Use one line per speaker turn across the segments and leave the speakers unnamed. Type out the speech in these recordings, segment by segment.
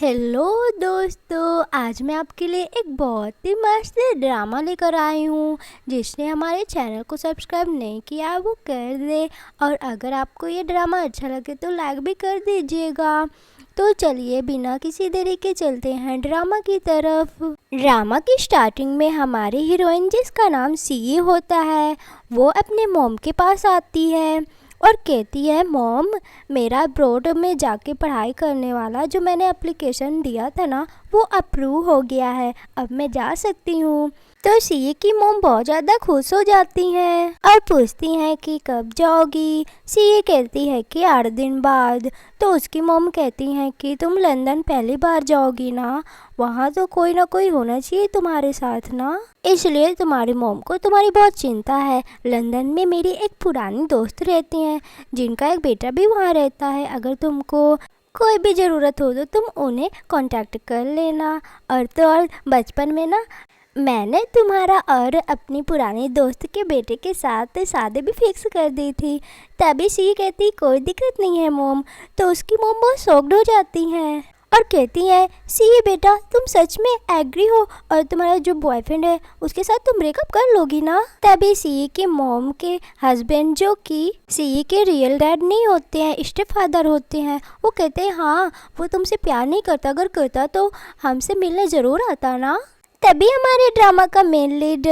Hello दोस्तों, आज मैं आपके लिए एक बहुत ही मस्त ड्रामा लेकर आई हूँ। जिसने हमारे चैनल को सब्सक्राइब नहीं किया वो कर दे, और अगर आपको ये ड्रामा अच्छा लगे तो लाइक भी कर दीजिएगा। तो चलिए बिना किसी देरी के चलते हैं ड्रामा की तरफ। ड्रामा की स्टार्टिंग में हमारी हीरोइन, जिसका नाम सी होता है, वो अपने मॉम के पास आती है और कहती है, मॉम मेरा अब्रॉड में जाके पढ़ाई करने वाला जो मैंने एप्लीकेशन दिया था ना, वो अप्रूव हो गया है, अब मैं जा सकती हूँ। तो सी की मॉम बहुत ज़्यादा खुश हो जाती हैं और पूछती हैं कि कब जाओगी। सी कहती है कि 8 दिन बाद। तो उसकी मॉम कहती हैं कि तुम लंदन पहली बार जाओगी ना, वहाँ तो कोई ना कोई होना चाहिए तुम्हारे साथ ना, इसलिए तुम्हारी मॉम को तुम्हारी बहुत चिंता है। लंदन में मेरी एक पुरानी दोस्त रहती हैं जिनका एक बेटा भी वहाँ रहता है, अगर तुमको कोई भी ज़रूरत हो तो तुम उन्हें कांटेक्ट कर लेना। और तो और बचपन में ना मैंने तुम्हारा और अपनी पुरानी दोस्त के बेटे के साथ शादी भी फिक्स कर दी थी। तभी सी कहती कोई दिक्कत नहीं है मॉम। तो उसकी मॉम बहुत शॉक्ड हो जाती हैं और कहती है, सी बेटा तुम सच में एग्री हो और तुम्हारा जो बॉयफ्रेंड है उसके साथ तुम ब्रेकअप कर लोगी ना। तभी सी के मॉम के हस्बैंड, जो कि सी के रियल डैड नहीं होते हैं, स्टेप फादर होते हैं, वो कहते हैं हाँ वो तुमसे प्यार नहीं करता, अगर करता तो हमसे मिलने ज़रूर आता ना। तभी हमारे ड्रामा का मेन लीड,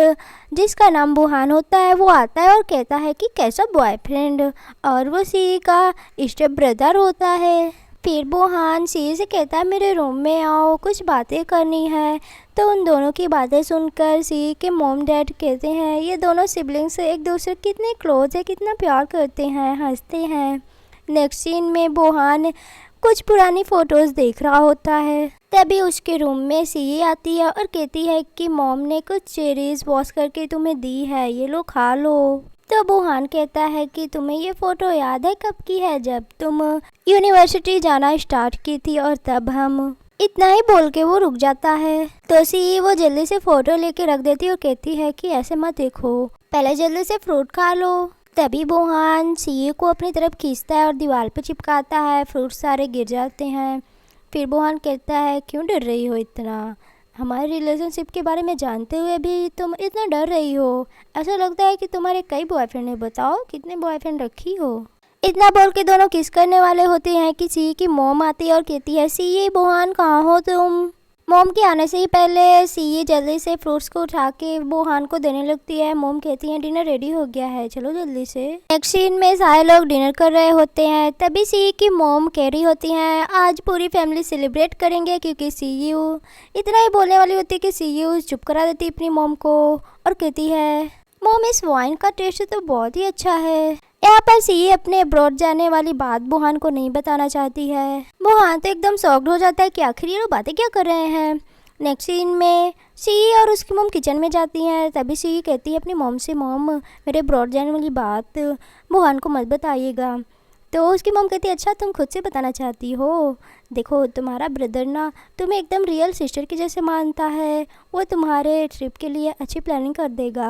जिसका नाम बुहान होता है, वो आता है और कहता है कि कैसा बॉयफ्रेंड, और वो सी का स्टेप ब्रदर होता है। फिर बुहान सी से कहता है मेरे रूम में आओ, कुछ बातें करनी है। तो उन दोनों की बातें सुनकर सी के मॉम डैड कहते हैं ये दोनों सिबलिंग्स एक दूसरे कितने क्लोज है, कितना प्यार करते हैं, हंसते हैं। नेक्स्ट सीन में बुहान कुछ पुरानी फ़ोटोज़ देख रहा होता है। तभी उसके रूम में सी आती है और कहती है कि मॉम ने कुछ चेरीज़ वॉश करके तुम्हें दी है, ये लो खा लो। तो बुहान कहता है कि तुम्हें ये फ़ोटो याद है कब की है, जब तुम यूनिवर्सिटी जाना स्टार्ट की थी, और तब हम। इतना ही बोल के वो रुक जाता है। तो सी वो जल्दी से फ़ोटो लेके रख देती और कहती है कि ऐसे मत देखो, पहले जल्दी से फ्रूट खा लो। तभी बुहान सी को अपनी तरफ खींचता है और दीवार पे चिपकाता है, फ्रूट सारे गिर जाते हैं। फिर बुहान कहता है क्यों डर रही हो इतना, हमारे रिलेशनशिप के बारे में जानते हुए भी तुम इतना डर रही हो, ऐसा लगता है कि तुम्हारे कई बॉयफ्रेंड है, बताओ कितने बॉयफ्रेंड रखी हो। इतना बोल के दोनों किस करने वाले होते हैं कि सी की मॉम आती है और कहती है सी बुहान कहाँ हो तुम। मॉम के आने से ही पहले सी जल्दी से फ्रूट्स को उठा के बुहान को देने लगती है। मॉम कहती है डिनर रेडी हो गया है, चलो जल्दी से। नेक्स्ट सीन में सारे लोग डिनर कर रहे होते हैं। तभी सी की मॉम कह रही होती हैं आज पूरी फैमिली सेलिब्रेट करेंगे, क्योंकि सी यू इतना ही बोलने वाली होती है कि सी यू चुप करा देती अपनी मॉम को और कहती है मॉम इस वाइन का टेस्ट तो बहुत ही अच्छा है। यहाँ पर सी अपने अब्रॉड जाने वाली बात बुहान को नहीं बताना चाहती है। बुहान तो एकदम शॉक्ड हो जाता है कि आखिर ये लोग बातें क्या कर रहे हैं। नेक्स्ट सीन में सी और उसकी मॉम किचन में जाती हैं। तभी सी कहती है अपनी मॉम से, मॉम मेरे अब्रॉड जाने वाली बात बुहान को मत बताइएगा। तो उसकी मॉम कहती है अच्छा तुम खुद से बताना चाहती हो, देखो तुम्हारा ब्रदर ना तुम्हें एकदम रियल सिस्टर के जैसे मानता है, वो तुम्हारे ट्रिप के लिए अच्छी प्लानिंग कर देगा,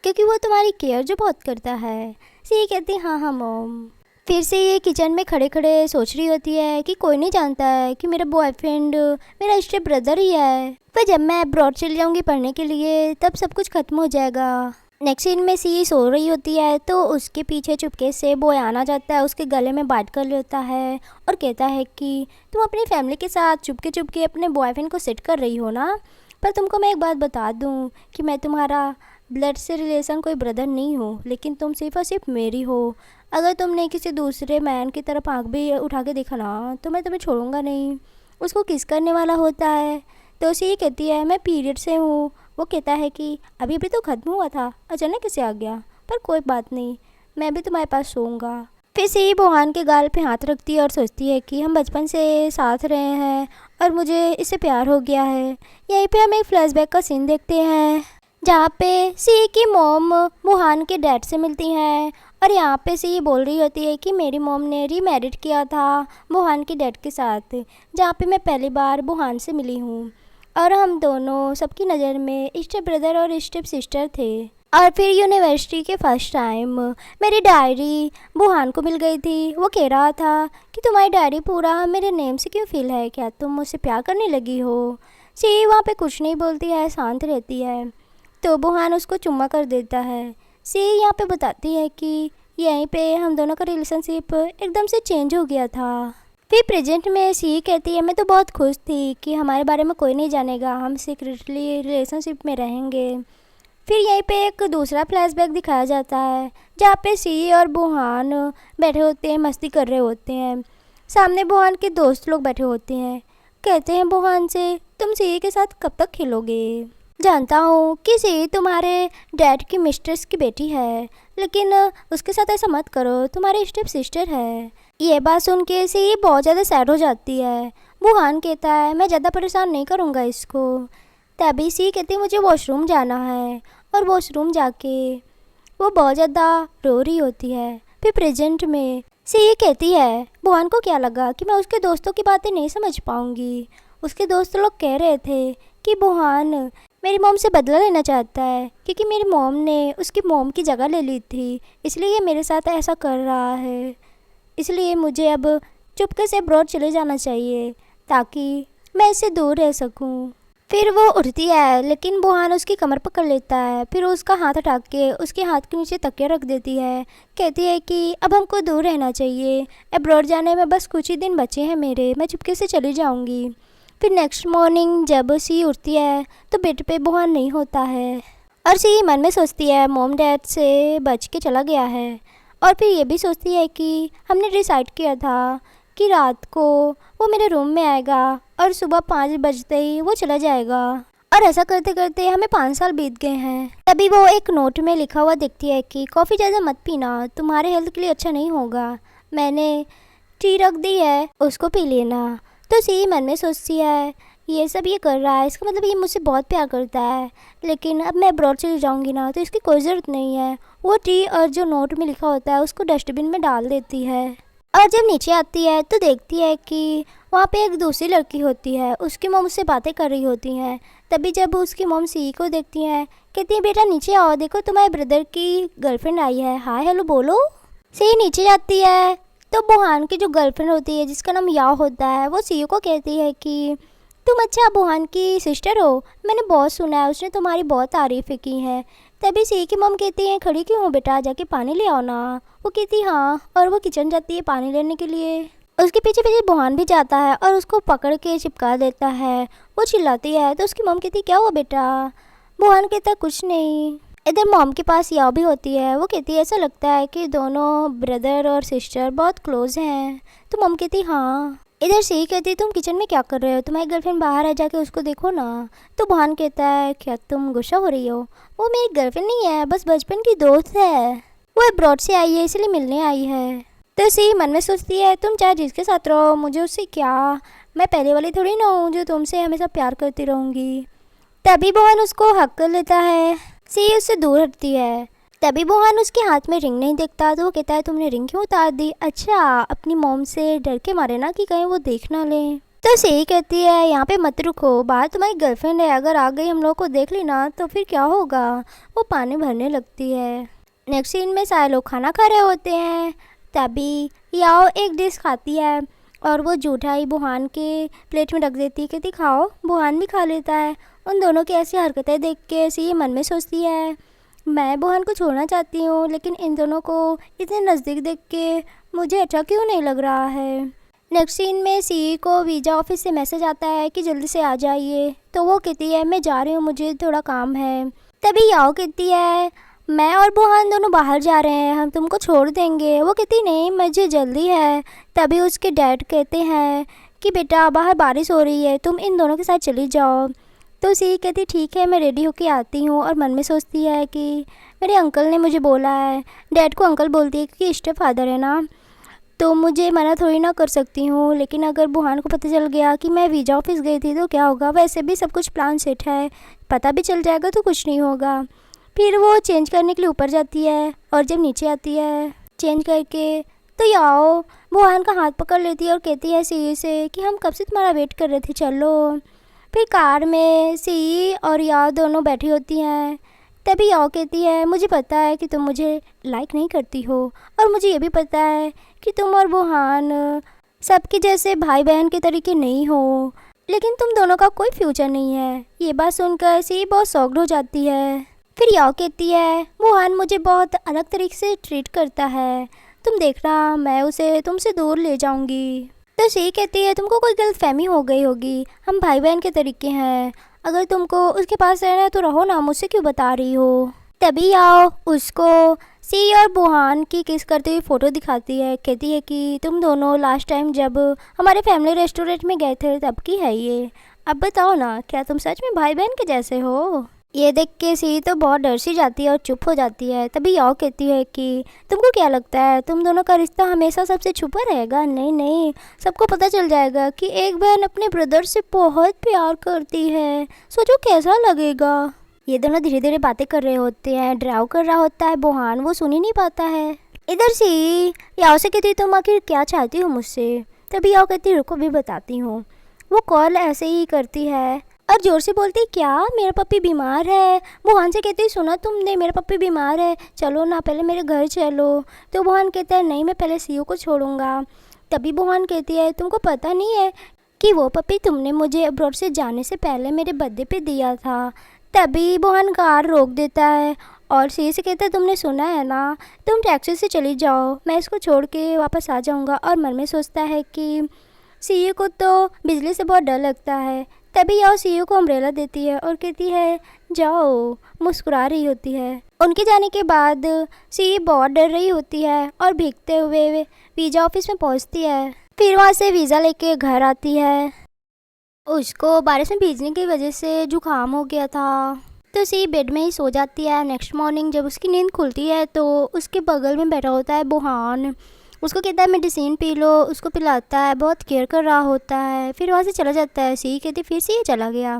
क्योंकि वो तुम्हारी केयर जो बहुत करता है। सी कहती हाँ हाँ मॉम। फिर से ये किचन में खड़े खड़े सोच रही होती है कि कोई नहीं जानता है कि मेरा बॉयफ्रेंड मेरा स्टेप ब्रदर ही है, पर जब मैं अब्रॉड चली जाऊँगी पढ़ने के लिए तब सब कुछ खत्म हो जाएगा। नेक्स्ट सीन में सी सो रही होती है तो उसके पीछे चुपके से बॉय आना जाता है, उसके गले में बात कर लेता है और कहता है कि तुम अपनी फैमिली के साथ चुपके चुपके अपने बॉयफ्रेंड को सेट कर रही हो ना, पर तुमको मैं एक बात बता दूँ कि मैं तुम्हारा ब्लड से रिलेशन कोई ब्रदर नहीं हो, लेकिन तुम सिर्फ और सिर्फ मेरी हो। अगर तुमने किसी दूसरे मैन की तरफ आँख भी उठा के देखा ना तो मैं तुम्हें छोड़ूंगा नहीं। उसको किस करने वाला होता है तो उसे ये कहती है मैं पीरियड से हूँ। वो कहता है कि अभी अभी तो ख़त्म हुआ था, अचानक कैसे आ गया, पर कोई बात नहीं, मैं भी तुम्हारे पास सोऊंगा। फिर से ही बुहान के गाल पे हाथ रखती है और सोचती है कि हम बचपन से साथ रहे हैं और मुझे इससे प्यार हो गया है। यहीं पे हम एक फ्लैशबैक का सीन देखते हैं जहाँ पे सी की मॉम बुहान के डैड से मिलती हैं और यहाँ पे सी बोल रही होती है कि मेरी मॉम ने रीमैरिड किया था बुहान के डैड के साथ, जहाँ पे मैं पहली बार बुहान से मिली हूँ और हम दोनों सबकी नज़र में स्टेप ब्रदर और स्टेप सिस्टर थे। और फिर यूनिवर्सिटी के फर्स्ट टाइम मेरी डायरी बुहान को मिल गई थी। वो कह रहा था कि तुम्हारी डायरी पूरा मेरे नेम से क्यों फिल है, क्या तुम मुझसे प्यार करने लगी हो। सी वहाँ पे कुछ नहीं बोलती है, शांत रहती है। तो बुहान उसको चुम्मा कर देता है। सी यहाँ पे बताती है कि यहीं पे हम दोनों का रिलेशनशिप एकदम से चेंज हो गया था। फिर प्रेजेंट में सी कहती है मैं तो बहुत खुश थी कि हमारे बारे में कोई नहीं जानेगा, हम सीक्रेटली रिलेशनशिप में रहेंगे। फिर यहीं पे एक दूसरा फ्लैशबैक दिखाया जाता है जहाँ पे सी और बुहान बैठे होते हैं, मस्ती कर रहे होते हैं। सामने बुहान के दोस्त लोग बैठे होते हैं। कहते हैं बुहान से तुम सी के साथ कब तक खेलोगे। जानता हूँ कि सी तुम्हारे डैड की मिस्ट्रेस की बेटी है, लेकिन उसके साथ ऐसा मत करो, तुम्हारी स्टेप सिस्टर है। ये बात सुन के सी बहुत ज़्यादा सैड हो जाती है। बुहान कहता है मैं ज़्यादा परेशान नहीं करूँगा इसको। तभी सी कहती मुझे वॉशरूम जाना है, और वॉशरूम जाके वो बहुत ज़्यादा रो रही होती है। फिर प्रेजेंट में सी कहती है बुहान को क्या लगा कि मैं उसके दोस्तों की बातें नहीं समझ पाऊँगी। उसके दोस्त लोग कह रहे थे कि बुहान मेरी मॉम से बदला लेना चाहता है, क्योंकि मेरी मॉम ने उसकी मॉम की जगह ले ली थी, इसलिए ये मेरे साथ ऐसा कर रहा है। इसलिए मुझे अब चुपके से अब्रॉड चले जाना चाहिए ताकि मैं इससे दूर रह सकूं। फिर वो उठती है, लेकिन बुहान उसकी कमर पकड़ लेता है। फिर उसका हाथ हटा के उसके हाथ के नीचे तकिया रख देती है। कहती है कि अब हमको दूर रहना चाहिए, अब्रॉड जाने में बस कुछ ही दिन बचे हैं मेरे, मैं चुपके से चली जाऊंगी। फिर नेक्स्ट मॉर्निंग जब सी उठती है तो बेड पे बुहान नहीं होता है, और सी मन में सोचती है मॉम डैड से बच के चला गया है। और फिर ये भी सोचती है कि हमने डिसाइड किया था कि रात को वो मेरे रूम में आएगा और सुबह 5 बजते ही वो चला जाएगा। और ऐसा करते करते हमें 5 साल बीत गए हैं। तभी वो एक नोट में लिखा हुआ देखती है कि कॉफ़ी ज़्यादा मत पीना, तुम्हारे हेल्थ के लिए अच्छा नहीं होगा, मैंने टी रख दी है, उसको पी लेना। तो सी मन में सोचती है ये सब ये कर रहा है, इसका मतलब ये मुझसे बहुत प्यार करता है, लेकिन अब मैं अब्रॉड चली जाऊंगी ना तो इसकी कोई ज़रूरत नहीं है। वो टी और जो नोट में लिखा होता है उसको डस्टबिन में डाल देती है। और जब नीचे आती है तो देखती है कि वहाँ पे एक दूसरी लड़की होती है, उसकी मॉम उससे बातें कर रही होती हैं। तभी जब उसकी मॉम सी को देखती हैं, कहती है बेटा नीचे आओ, देखो तुम्हारे ब्रदर की गर्लफ्रेंड आई है, हाय हेलो बोलो। सी नीचे जाती है तो बुहान की जो गर्लफ्रेंड होती है जिसका नाम याओ होता है, वो सी को कहती है कि तुम अच्छा बुहान की सिस्टर हो, मैंने बहुत सुना है, उसने तुम्हारी बहुत तारीफ़ें की हैं। तभी सी की मॉम कहती हैं खड़ी क्यों हो बेटा, जाके पानी ले आओ ना। वो कहती हाँ, और वो किचन जाती है पानी लेने के लिए। उसके पीछे पीछे बुहान भी जाता है और उसको पकड़ के चिपका देता है। वो चिल्लाती है तो उसकी मॉम कहती क्या हुआ बेटा। बुहान कहता कुछ नहीं। इधर मॉम के पास याओ भी होती है। वो कहती है ऐसा लगता है कि दोनों ब्रदर और सिस्टर बहुत क्लोज हैं। तो मॉम कहती हाँ। इधर सी कहती तुम किचन में क्या कर रहे हो, तुम्हारी गर्लफ्रेंड बाहर है, जाके उसको देखो ना। तो बुहान कहता है क्या तुम गुस्सा हो रही हो, वो मेरी गर्लफ्रेंड नहीं है, बस बचपन की दोस्त है, वो अब्रॉड से आई है इसलिए मिलने आई है। तो सी मन में सोचती है तुम चाहे जिसके साथ रहो, मुझे उससे क्या, मैं पहले वाली थोड़ी ना हूँ जो तुमसे हमेशा प्यार करती रहूँगी। तभी बुहान उसको हक कर लेता है। सी उससे दूर हटती है। तभी बुहान उसके हाथ में रिंग नहीं देखता तो वो कहता है तुमने रिंग क्यों उतार दी, अच्छा अपनी मॉम से डर के मारे ना कि कहीं वो देख ना ले। तो सी कहती है यहाँ पे मत रुको, बाहर तुम्हारी गर्लफ्रेंड है, अगर आ गई हम लोग को देख ली ना तो फिर क्या होगा। वो पानी भरने लगती है। नेक्स्ट सीन में सारे लोग खाना खा रहे होते हैं। तभी याओ एक डिश खाती है और वो जूठाई बुहान के प्लेट में रख देती है, कहती खाओ। बुहान भी खा लेता है। उन दोनों की ऐसी हरकतें देख के सी मन में सोचती है मैं बुहान को छोड़ना चाहती हूँ, लेकिन इन दोनों को इतने नज़दीक देख के मुझे अच्छा क्यों नहीं लग रहा है। नेक्स्ट सीन में सी को वीज़ा ऑफिस से मैसेज आता है कि जल्दी से आ जाइए। तो वो कहती है मैं जा रही हूँ, मुझे थोड़ा काम है। तभी याओ कहती है मैं और बुहान दोनों बाहर जा रहे हैं, हम तुमको छोड़ देंगे। वो कहती नहीं मुझे जल्दी है। तभी उसके डैड कहते हैं कि बेटा बाहर बारिश हो रही है, तुम इन दोनों के साथ चली जाओ। तो सी कहती ठीक है मैं रेडी होके आती हूँ, और मन में सोचती है कि मेरे अंकल ने मुझे बोला है, डैड को अंकल बोलती है कि स्टेप फादर है ना, तो मुझे मना थोड़ी ना कर सकती हूँ। लेकिन अगर बुहान को पता चल गया कि मैं वीज़ा ऑफिस गई थी तो क्या होगा, वैसे भी सब कुछ प्लान सेट है, पता भी चल जाएगा तो कुछ नहीं होगा। फिर वो चेंज करने के लिए ऊपर जाती है, और जब नीचे आती है चेंज करके तो याओ बुहान का हाथ पकड़ लेती है और कहती है सी से कि हम कब से तुम्हारा वेट कर रहे थे, चलो। फिर कार में सी और याओ दोनों बैठी होती हैं। तभी याओ कहती है मुझे पता है कि तुम मुझे लाइक नहीं करती हो, और मुझे ये भी पता है कि तुम और बुहान सबके जैसे भाई बहन के तरीके नहीं हो, लेकिन तुम दोनों का कोई फ्यूचर नहीं है। ये बात सुनकर सी बहुत शॉक्ड हो जाती है। फिर याओ कहती है बुहान मुझे बहुत अलग तरीके से ट्रीट करता है, तुम देखना मैं उसे तुमसे दूर ले जाऊंगी। तो सी कहती है तुमको कोई गलतफहमी हो गई होगी, हम भाई बहन के तरीके हैं, अगर तुमको उसके पास रहना है तो रहो ना, मुझसे क्यों बता रही हो। तभी आओ उसको सी और बुहान की किस करते हुए फ़ोटो दिखाती है। कहती है कि तुम दोनों लास्ट टाइम जब हमारे फैमिली रेस्टोरेंट में गए थे तब की है ये, अब बताओ ना क्या तुम सच में भाई बहन के जैसे हो। ये देख के सी तो बहुत डर सी जाती है और चुप हो जाती है। तभी याओ कहती है कि तुमको क्या लगता है तुम दोनों का रिश्ता हमेशा सबसे छुपा रहेगा? नहीं नहीं, सबको पता चल जाएगा कि एक बहन अपने ब्रदर से बहुत प्यार करती है, सोचो कैसा लगेगा। ये दोनों धीरे धीरे बातें कर रहे होते हैं, ड्राइव कर रहा होता है बुहान, वो सुन ही नहीं पाता है। इधर सी याओ से कहती तुम आखिर क्या चाहती हो मुझसे। तभी याओ कहती रुको भी बताती हूँ। वो कॉल ऐसे ही करती है और जोर से बोलती क्या मेरा पप्पी बीमार है। बुहान से कहती सुना तुमने, मेरा पप्पी बीमार है, चलो ना पहले मेरे घर चलो। तो बुहान कहता है नहीं मैं पहले सीयू को छोड़ूंगा। तभी बुहान कहती है तुमको पता नहीं है कि वो पप्पी तुमने मुझे अब्रॉड से जाने से पहले मेरे बर्थडे पे दिया था। तभी बुहान कार रोक देता है और सी से कहता है तुमने सुना है ना, तुम टैक्सी से चली जाओ, मैं इसको छोड़ के वापस आ जाऊँगा। और मन में सोचता है कि सीयू को तो बिजली से बहुत डर लगता है। तभी याओ सीयू को अम्ब्रेला देती है और कहती है जाओ, मुस्कुरा रही होती है। उनके जाने के बाद सी बहुत डर रही होती है और भीगते हुए वीज़ा ऑफिस में पहुंचती है। फिर वहां से वीज़ा लेके घर आती है। उसको बारिश में भीगने की वजह से जुकाम हो गया था, तो सी बेड में ही सो जाती है। नेक्स्ट मॉर्निंग जब उसकी नींद खुलती है तो उसके बगल में बैठा होता है बुहान। उसको कहता है मेडिसिन पी लो, उसको पिलाता है, बहुत केयर कर रहा होता है। फिर वहाँ से चला जाता है। सी कहती फिर से ये चला गया।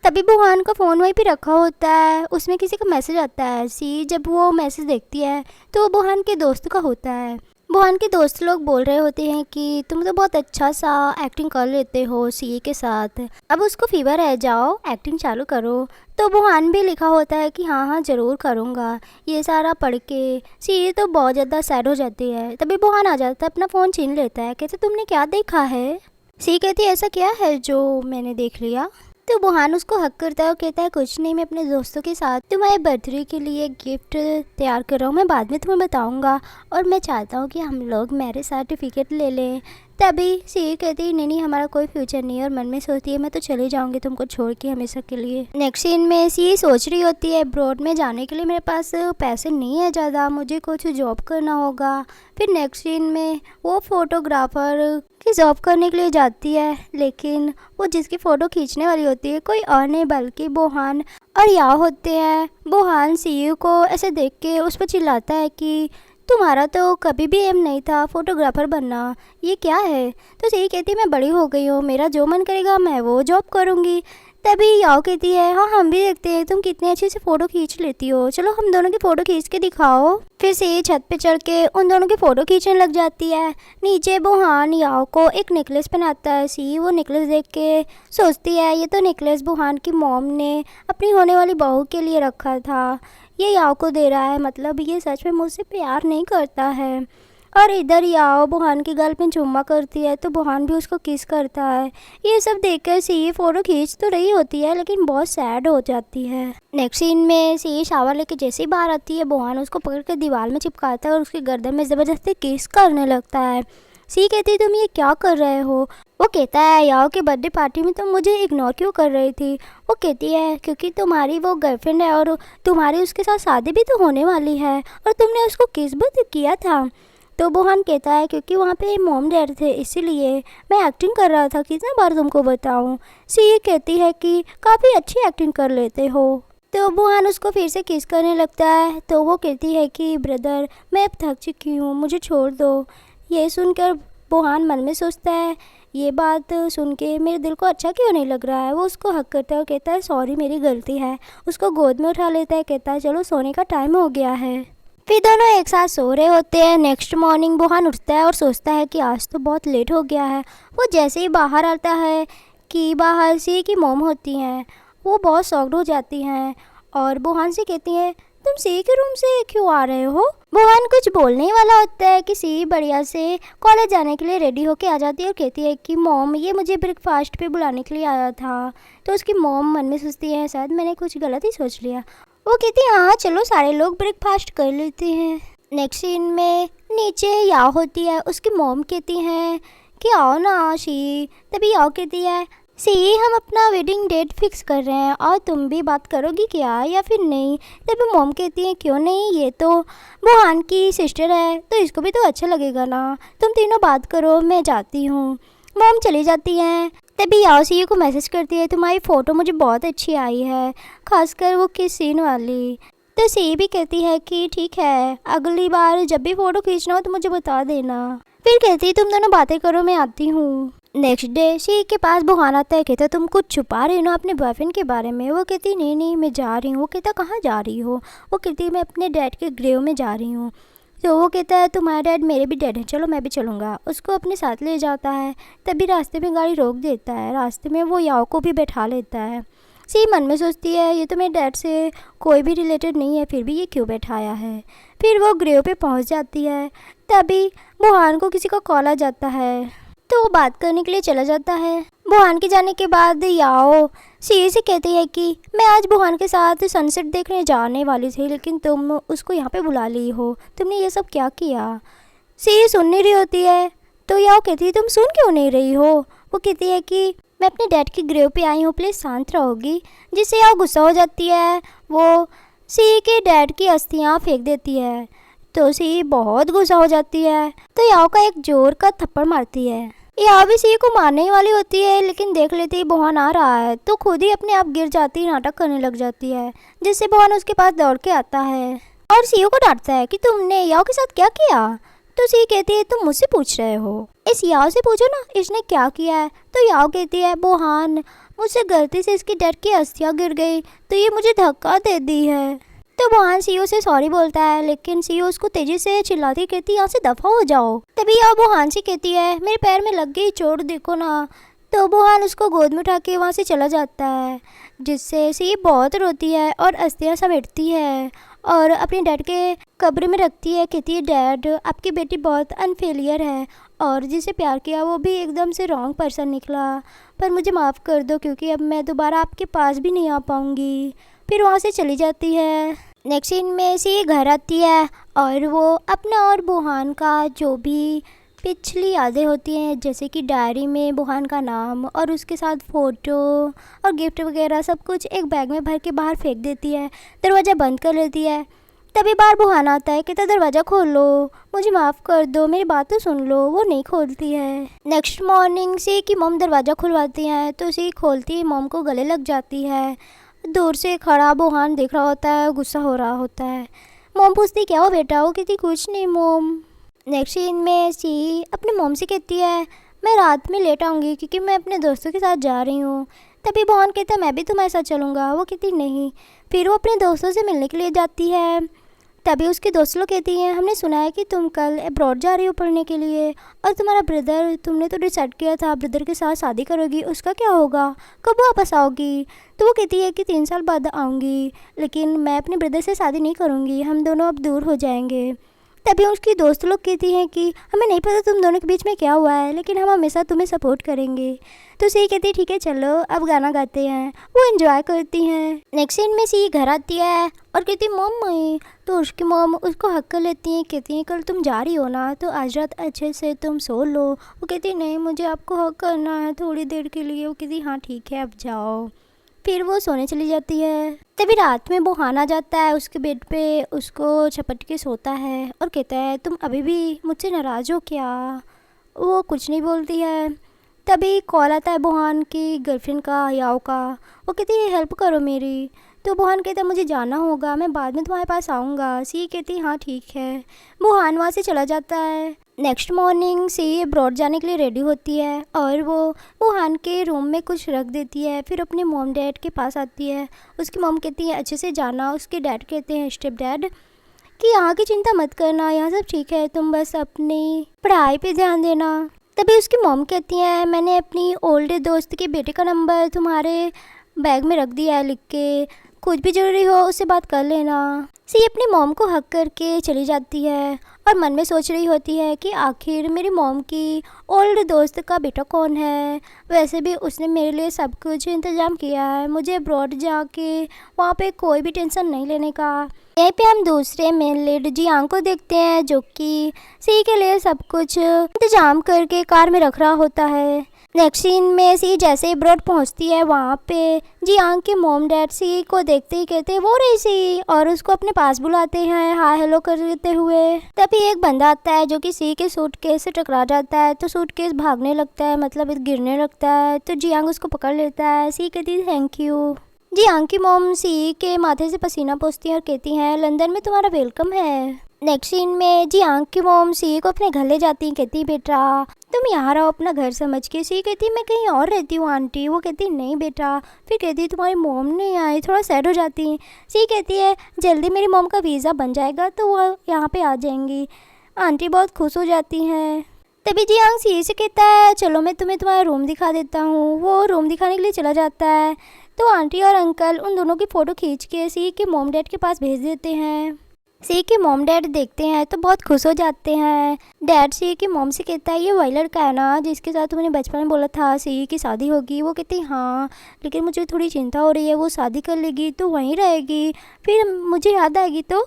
तभी बुहान का फ़ोन वहीं पे रखा होता है, उसमें किसी का मैसेज आता है। सी जब वो मैसेज देखती है तो वो बुहान के दोस्त का होता है। बुहान के दोस्त लोग बोल रहे होते हैं कि तुम तो बहुत अच्छा सा एक्टिंग कर लेते हो सी के साथ, अब उसको फीवर है, जाओ एक्टिंग चालू करो। तो बुहान भी लिखा होता है कि हाँ हाँ ज़रूर करूँगा। ये सारा पढ़ के सी तो बहुत ज़्यादा सैड हो जाती है। तभी बुहान आ जाता है, अपना फ़ोन छीन लेता है, कहते तुमने क्या देखा है। सी कहती ऐसा क्या है जो मैंने देख लिया। तो बुहान उसको हक करता है और कहता है कुछ नहीं, मैं अपने दोस्तों के साथ तुम्हारे बर्थडे के लिए गिफ्ट तैयार कर रहा हूँ, मैं बाद में तुम्हें बताऊँगा, और मैं चाहता हूँ कि हम लोग मैरिज सर्टिफिकेट ले लें। तभी सी कहती नहीं नहीं हमारा कोई फ्यूचर नहीं है, और मन में सोचती है मैं तो चले जाऊँगी तुमको छोड़ के हमेशा के लिए। नेक्स्ट सीन में सी सोच रही होती है अब्रॉड में जाने के लिए मेरे पास पैसे नहीं है ज़्यादा, मुझे कुछ जॉब करना होगा। फिर नेक्स्ट सीन में वो फोटोग्राफर की जॉब करने के लिए जाती है, लेकिन वो जिसकी फ़ोटो खींचने वाली होती है कोई और नहीं बल्कि बुहान और याओ होते हैं। बुहान सीयू को ऐसे देख के उस पर चिल्लाता है कि तुम्हारा तो कभी भी एम नहीं था फोटोग्राफर बनना, ये क्या है। तो सी कहती मैं बड़ी हो गई हूँ, मेरा जो मन करेगा मैं वो जॉब करूँगी। तभी याओ कहती है हाँ हम भी देखते हैं तुम कितनी अच्छे से फ़ोटो खींच लेती हो, चलो हम दोनों की फ़ोटो खींच के दिखाओ। फिर से छत पे चढ़ के उन दोनों की फ़ोटो खींचने लग जाती है। नीचे बुहान याओ को एक नेकलेस पहनाता है। सी वो नेकलेस देख के सोचती है ये तो नेकलेस बुहान की मॉम ने अपनी होने वाली बहू के लिए रखा था, ये याओ को दे रहा है, मतलब ये सच में मुझसे प्यार नहीं करता है। और इधर याओ बुहान की गाल पे चुम्मा करती है तो बुहान भी उसको किस करता है। ये सब देखकर सी फ़ोटो खींच तो रही होती है लेकिन बहुत सैड हो जाती है। नेक्स्ट सीन में सी शावर लेके जैसे ही बाहर आती है बुहान उसको पकड़ कर दीवार में चिपकाता है और उसकी गर्दन में ज़बरदस्ती किस करने लगता है। सी कहती है तुम ये क्या कर रहे हो। वो कहता है याओ के बर्थडे पार्टी में तुम मुझे इग्नोर क्यों कर रही थी। वो कहती है क्योंकि तुम्हारी वो गर्लफ्रेंड है और तुम्हारी उसके साथ शादी भी तो होने वाली है और तुमने उसको किस भी किया था। तो बुहान कहता है क्योंकि वहाँ पे मॉम डैड थे इसीलिए मैं एक्टिंग कर रहा था, कितने बार तुमको बताऊँ। सी ये कहती है कि काफ़ी अच्छी एक्टिंग कर लेते हो। तो बुहान उसको फिर से किस करने लगता है तो वो कहती है कि ब्रदर मैं अब थक चुकी हूँ, मुझे छोड़ दो। ये सुनकर बुहान मन में सोचता है ये बात सुन के मेरे दिल को अच्छा क्यों नहीं लग रहा है। वो उसको हक करता है और कहता है सॉरी मेरी गलती है। उसको गोद में उठा लेता है, कहता है चलो सोने का टाइम हो गया है। फिर दोनों एक साथ सो रहे होते हैं। नेक्स्ट मॉर्निंग बुहान उठता है और सोचता है कि आज तो बहुत लेट हो गया है। वो जैसे ही बाहर आता है कि बाहर सी की मॉम होती हैं, वो बहुत शॉक्ड हो जाती हैं और बुहान से कहती है तुम सी के रूम से क्यों आ रहे हो। बुहान कुछ बोलने ही वाला होता है कि सी बढ़िया से कॉलेज जाने के लिए रेडी होके आ जाती है और कहती है कि मॉम ये मुझे ब्रेकफास्ट पे बुलाने के लिए आया था। तो उसकी मॉम मन में सोचती है शायद मैंने कुछ गलत ही सोच लिया। वो कहती है हाँ चलो सारे लोग ब्रेकफास्ट कर लेते हैं। नेक्स्ट सीन में नीचे याओ होती है, उसकी मॉम कहती हैं कि आओ ना शी। तभी याओ कहती है सी हम अपना वेडिंग डेट फिक्स कर रहे हैं और तुम भी बात करोगी क्या या फिर नहीं। तभी मॉम कहती है क्यों नहीं, ये तो बुहान की सिस्टर है तो इसको भी तो अच्छा लगेगा ना, तुम तीनों बात करो मैं जाती हूँ। मॉम चली जाती हैं। तभी याओ सी को मैसेज करती है तुम्हारी फ़ोटो मुझे बहुत अच्छी आई है, खासकर वो किस सीन वाली। तो सी भी कहती है कि ठीक है अगली बार जब भी फ़ोटो खींचना हो तो मुझे बता देना। फिर कहती है तुम दोनों बातें करो मैं आती हूँ। नेक्स्ट डे सी के पास बुहान आता है, कहता तुम कुछ छुपा रही हो ना अपने बॉयफ्रेंड के बारे में। वो कहती नहीं नहीं मैं जा रही हूँ। वो कहता कहाँ जा रही हो। वो कहती मैं अपने डैड के ग्रेव में जा रही हूँ। तो वो कहता है तुम्हारा डैड मेरे भी डैड है, चलो मैं भी चलूँगा। उसको अपने साथ ले जाता है। तभी रास्ते में गाड़ी रोक देता है। रास्ते में वो याओ को भी बैठा लेता है। सी मन में सोचती है ये तो मेरे डैड से कोई भी रिलेटेड नहीं है, फिर भी ये क्यों बैठाया है। फिर वो ग्रेव पे पहुंच जाती है। तभी बुहान को किसी का कॉल आ जाता है तो वो बात करने के लिए चला जाता है। बुहान के जाने के बाद याओ सी से कहती है कि मैं आज बुहान के साथ सनसेट देखने जाने वाली थी लेकिन तुम उसको यहाँ पे बुला ली हो, तुमने ये सब क्या किया। सी सुन नहीं रही होती है तो याओ कहती है तुम सुन क्यों नहीं रही हो। वो कहती है कि मैं अपने डैड की ग्रेव पे आई हूँ प्लीज़ शांत रहोगी। जिससे याओ गुस्सा हो जाती है। वो सी के डैड की अस्थियाँ फेंक देती है तो सी बहुत गुस्सा हो जाती है तो याओ का एक जोर का थप्पड़ मारती है। याओ भी सी को मारने ही वाली होती है लेकिन देख लेती है बुहान आ रहा है तो खुद ही अपने आप गिर जाती है, नाटक करने लग जाती है। जिससे बुहान उसके पास दौड़ के आता है और सी को डांटता है कि तुमने याओ के साथ क्या किया। तो सी कहती है तुम मुझसे पूछ रहे हो, इस याओ से पूछो ना इसने क्या किया है। तो याओ कहती है बुहान मुझसे गलती से इसकी डैड की अस्थियाँ गिर गई तो ये मुझे धक्का दे दी है। तो बुहान सीओ से सॉरी बोलता है लेकिन सीओ उसको तेजी से चिल्लाती कहती यहाँ से दफा हो जाओ। तभी याओ बुहान से कहती है मेरे पैर में लग गई चोट देखो ना। तो बुहान उसको गोद में उठा के वहाँ से चला जाता है। जिससे सी बहुत रोती है और अस्थियाँ समेटती है और अपने डैड के कब्र में रखती है। कहती है डैड आपकी बेटी बहुत अनफेलियर है और जिसे प्यार किया वो भी एकदम से रॉन्ग पर्सन निकला, पर मुझे माफ़ कर दो क्योंकि अब मैं दोबारा आपके पास भी नहीं आ पाऊँगी। फिर वहाँ से चली जाती है। नेक्स्ट सीन में सी घर आती है और वो अपना और बुहान का जो भी पिछली यादें होती हैं जैसे कि डायरी में बुहान का नाम और उसके साथ फ़ोटो और गिफ्ट वगैरह सब कुछ एक बैग में भर के बाहर फेंक देती है। दरवाज़ा बंद कर लेती है। तभी बाहर बुहान आता है, कहता दरवाज़ा खोल लो, मुझे माफ़ कर दो, मेरी बात तो सुन लो। वो नहीं खोलती है। नेक्स्ट मॉर्निंग सी की मॉम दरवाज़ा खुलवाती हैं तो सी खोलती है, मॉम को गले लग जाती है। दूर से खड़ा बुहान देख रहा होता है, गुस्सा हो रहा होता है। मॉम पूछती क्या हो बेटा। वो कहती कुछ नहीं मॉम। नेक्स्ट सीन में सी अपने मॉम से कहती है मैं रात में लेट आऊँगी क्योंकि मैं अपने दोस्तों के साथ जा रही हूँ। तभी बुहान कहता मैं भी तुम्हारे साथ चलूँगा। वो कहती नहीं। फिर वो अपने दोस्तों से मिलने के लिए जाती है। तभी उसके दोस्त लोग कहती हैं हमने सुना है कि तुम कल अब्रॉड जा रही हो पढ़ने के लिए और तुम्हारा ब्रदर, तुमने तो डिसाइड किया था ब्रदर के साथ शादी करोगी, उसका क्या होगा, कब वापस आओगी। तो वो कहती है कि 3 साल बाद आऊँगी लेकिन मैं अपने ब्रदर से शादी नहीं करूँगी, हम दोनों अब दूर हो जाएंगे। तभी उसकी दोस्त लोग कहती हैं कि हमें नहीं पता तुम दोनों के बीच में क्या हुआ है लेकिन हम हमेशा तुम्हें सपोर्ट करेंगे। तो सी कहती है ठीक है चलो अब गाना गाते हैं। वो एंजॉय करती हैं। नेक्स्ट सीन में सी घर आती है और कहती मम्मी। तो उसकी मॉम उसको हक कर लेती हैं, कहती हैं कल तुम जा रही हो ना तो आज रात अच्छे से तुम सो लो। वो कहती नहीं मुझे आपको हक करना है थोड़ी देर के लिए। वो कहती हाँ ठीक है अब जाओ। फिर वो सोने चली जाती है। तभी रात में बुहान आ जाता है उसके बेड पे, उसको झपट के सोता है और कहता है तुम अभी भी मुझसे नाराज़ हो क्या। वो कुछ नहीं बोलती है। तभी कॉल आता है बुहान की गर्लफ्रेंड का, याओ का। वो कहती है हेल्प करो मेरी। तो बुहान कहता है मुझे जाना होगा, मैं बाद में तुम्हारे पास आऊँगा। सी कहती हाँ ठीक है। बुहान वहाँ से चला जाता है। नेक्स्ट मॉर्निंग सी अब्रॉड जाने के लिए रेडी होती है और वो बुहान के रूम में कुछ रख देती है। फिर अपने मॉम डैड के पास आती है। उसकी मॉम कहती है अच्छे से जाना। उसके डैड कहते हैं स्टेप डैड कि यहाँ की चिंता मत करना, यहाँ सब ठीक है, तुम बस अपनी पढ़ाई पे ध्यान देना। तभी उसकी मॉम कहती है मैंने अपनी ओल्ड दोस्त के बेटे का नंबर तुम्हारे बैग में रख दिया है लिख के, कुछ भी ज़रूरी हो उससे बात कर लेना। सी अपनी मॉम को हक करके चली जाती है और मन में सोच रही होती है कि आखिर मेरी मॉम की ओल्ड दोस्त का बेटा कौन है। वैसे भी उसने मेरे लिए सब कुछ इंतज़ाम किया है, मुझे अब्रॉड जाके वहाँ पे कोई भी टेंशन नहीं लेने का। यहीं पे हम दूसरे मेन लीड जियांग को देखते हैं, जो कि सी के लिए सब कुछ इंतजाम करके कार में रख रहा होता है। नेक्स्ट सीन में सी जैसे ही ब्रॉड पहुंचती है, वहाँ पे जियांग के मॉम डैड सी को देखते ही कहते हैं वो रही सी, और उसको अपने पास बुलाते हैं हाय हेलो करते हुए। तभी एक बंदा आता है जो कि सी के सूटकेस से टकरा जाता है, तो सूटकेस भागने लगता है, मतलब गिरने लगता है। तो जियांग उसको पकड़ लेता है। सी कहती है थैंक यू। जियांग की मॉम सी के माथे से पसीना पोंछती हैं और कहती हैं लंदन में तुम्हारा वेलकम है। नेक्स्ट सीन में जियांग की मॉम सी को अपने घर ले जाती हैं, कहती बेटा तुम यहाँ रहो अपना घर समझ के। सी कहती मैं कहीं और रहती हूँ आंटी। वो कहती नहीं बेटा। फिर कहती तुम्हारी मॉम नहीं आई, थोड़ा सैड हो जाती है। सी कहती है जल्दी मेरी मॉम का वीज़ा बन जाएगा तो वो यहाँ पे आ जाएंगी। आंटी बहुत खुश हो जाती हैं। तभी जियांग सी से कहता है चलो मैं तुम्हें तुम्हारा रूम दिखा देता हूँ। वो रूम दिखाने के लिए चला जाता है, तो आंटी और अंकल उन दोनों की फ़ोटो खींच के सी के मॉम डैड के पास भेज देते हैं। सी के मॉम डैड देखते हैं तो बहुत खुश हो जाते हैं। डैड सी की मॉम से कहता है ये वही लड़का है ना जिसके साथ तुमने बचपन में बोला था सी की शादी होगी। वो कहती हाँ, लेकिन मुझे थोड़ी चिंता हो रही है, वो शादी कर लेगी तो वहीं रहेगी, फिर मुझे याद आएगी तो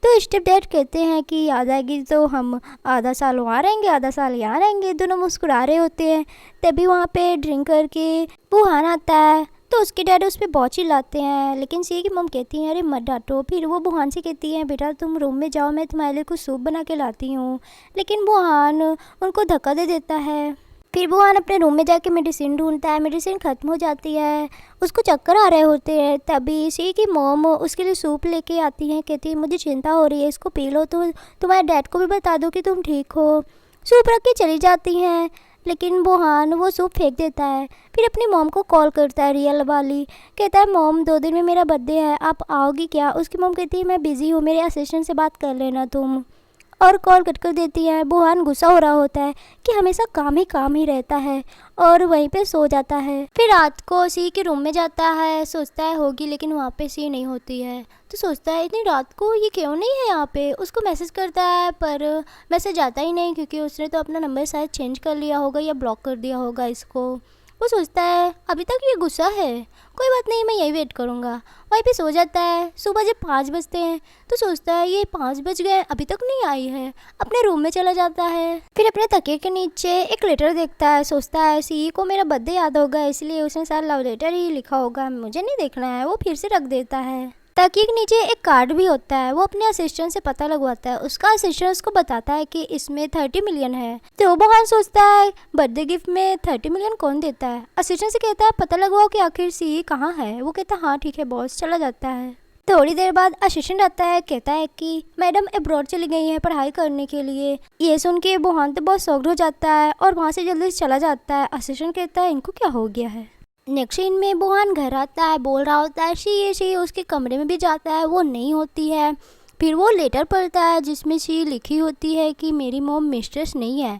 स्टेप डैड कहते हैं कि याद आएगी तो हम आधा साल वहाँ रहेंगे आधा साल यहाँ रहेंगे। दोनों मुस्कुरा रहे होते हैं। तभी वहाँ पे ड्रिंक करके बुहान आता है, तो उसके डैड उस पर बहुत चिल्लाते हैं, लेकिन सी की मम कहती हैं अरे मत डांटो। फिर वो बुहान से कहती हैं बेटा तुम रूम में जाओ, मैं तुम्हारे लिए कुछ सूप बना के लाती हूँ। लेकिन बुहान उनको धक्का दे देता है। फिर बुहान अपने रूम में जाके मेडिसिन ढूंढता है, मेडिसिन ख़त्म हो जाती है, उसको चक्कर आ रहे होते हैं। तभी सी की मॉम उसके लिए सूप लेके आती हैं, कहती है मुझे चिंता हो रही है, इसको पी लो तो तुम्हारे डैड को भी बता दो कि तुम ठीक हो। सूप रख के चली जाती हैं, लेकिन बुहान वो सूप फेंक देता है। फिर अपनी मॉम को कॉल करता है रियल वाली, कहता है मॉम 2 दिन में मेरा बर्थडे है, आप आओगी क्या। उसकी मॉम कहती है मैं बिज़ी हूँ, मेरे असिस्टेंट से बात कर लेना तुम, और कॉल कट कर देती है। बुहान गुस्सा हो रहा होता है कि हमेशा काम ही रहता है, और वहीं पे सो जाता है। फिर रात को सी के रूम में जाता है, सोचता है होगी, लेकिन वहाँ पे सी नहीं होती है। तो सोचता है इतनी रात को ये क्यों नहीं है यहाँ पे। उसको मैसेज करता है पर मैसेज आता ही नहीं, क्योंकि उसने तो अपना नंबर शायद चेंज कर लिया होगा या ब्लॉक कर दिया होगा इसको। वो सोचता है अभी तक ये गुस्सा है, कोई बात नहीं मैं यही वेट करूँगा। वहीं पे सो जाता है। सुबह जब 5 बजते हैं तो सोचता है ये 5 बज गए अभी तक नहीं आई है, अपने रूम में चला जाता है। फिर अपने तकिए के नीचे एक लेटर देखता है, सोचता है सी को मेरा बर्थडे याद होगा इसलिए उसने शायद लव लेटर ही लिखा होगा, मुझे नहीं देखना है। वो फिर से रख देता है। तकिए के नीचे एक कार्ड भी होता है, वो अपने असिस्टेंट से पता लगवाता है। उसका असिस्टेंट उसको बताता है कि इसमें 30 मिलियन है। तो बुहान सोचता है बर्थडे गिफ्ट में 30 मिलियन कौन देता है। असिस्टेंट से कहता है पता लगवाओ कि आखिर सी कहाँ है। वो कहता है हाँ ठीक है बॉस, चला जाता है। थोड़ी देर बाद असिस्टेंट आता है, कहता है कि मैडम अब्रॉड चली गई हैं पढ़ाई करने के लिए। ये सुन के बुहान तो बहुत शॉक्ड हो जाता है और वहाँ से जल्दी से चला जाता है। असिस्टेंट कहता है इनको क्या हो गया है। नेक्स्ट सीन में बुहान घर आता है, बोल रहा होता है शी उसके कमरे में भी जाता है, वो नहीं होती है। फिर वो लेटर पढ़ता है जिसमें शी लिखी होती है कि मेरी मॉम मिस्ट्रेस नहीं है,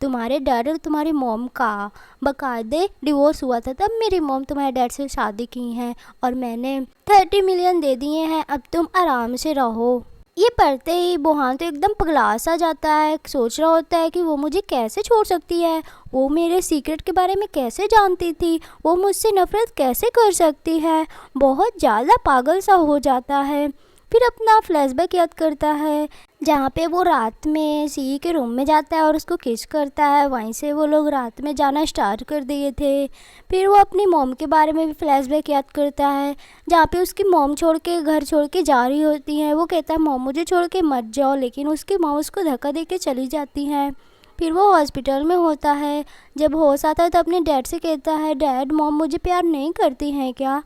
तुम्हारे डैड और तुम्हारी मॉम का बाकायदे डिवोर्स हुआ था, तब मेरी मॉम तुम्हारे डैड से शादी की हैं और मैंने 30 मिलियन दे दिए हैं, अब तुम आराम से रहो। ये पढ़ते ही बुहान तो एकदम पगला सा जाता है, सोच रहा होता है कि वो मुझे कैसे छोड़ सकती है, वो मेरे सीक्रेट के बारे में कैसे जानती थी, वो मुझसे नफरत कैसे कर सकती है। बहुत ज़्यादा पागल सा हो जाता है। फिर अपना फ्लैशबैक याद करता है जहाँ पे वो रात में सी के रूम में जाता है और उसको किस करता है, वहीं से वो लोग रात में जाना स्टार्ट कर दिए थे। फिर वो अपनी मॉम के बारे में भी फ्लैशबैक याद करता है जहाँ पे उसकी मॉम छोड़ के घर छोड़ के जा रही होती है। वो कहता है मॉम मुझे छोड़ के मत जाओ, लेकिन उसकी मॉम उसको धक्का दे के चली जाती हैं। फिर वो हॉस्पिटल में होता है, जब होश आता है तो अपने डैड से कहता है डैड मॉम मुझे प्यार नहीं करती हैं क्या।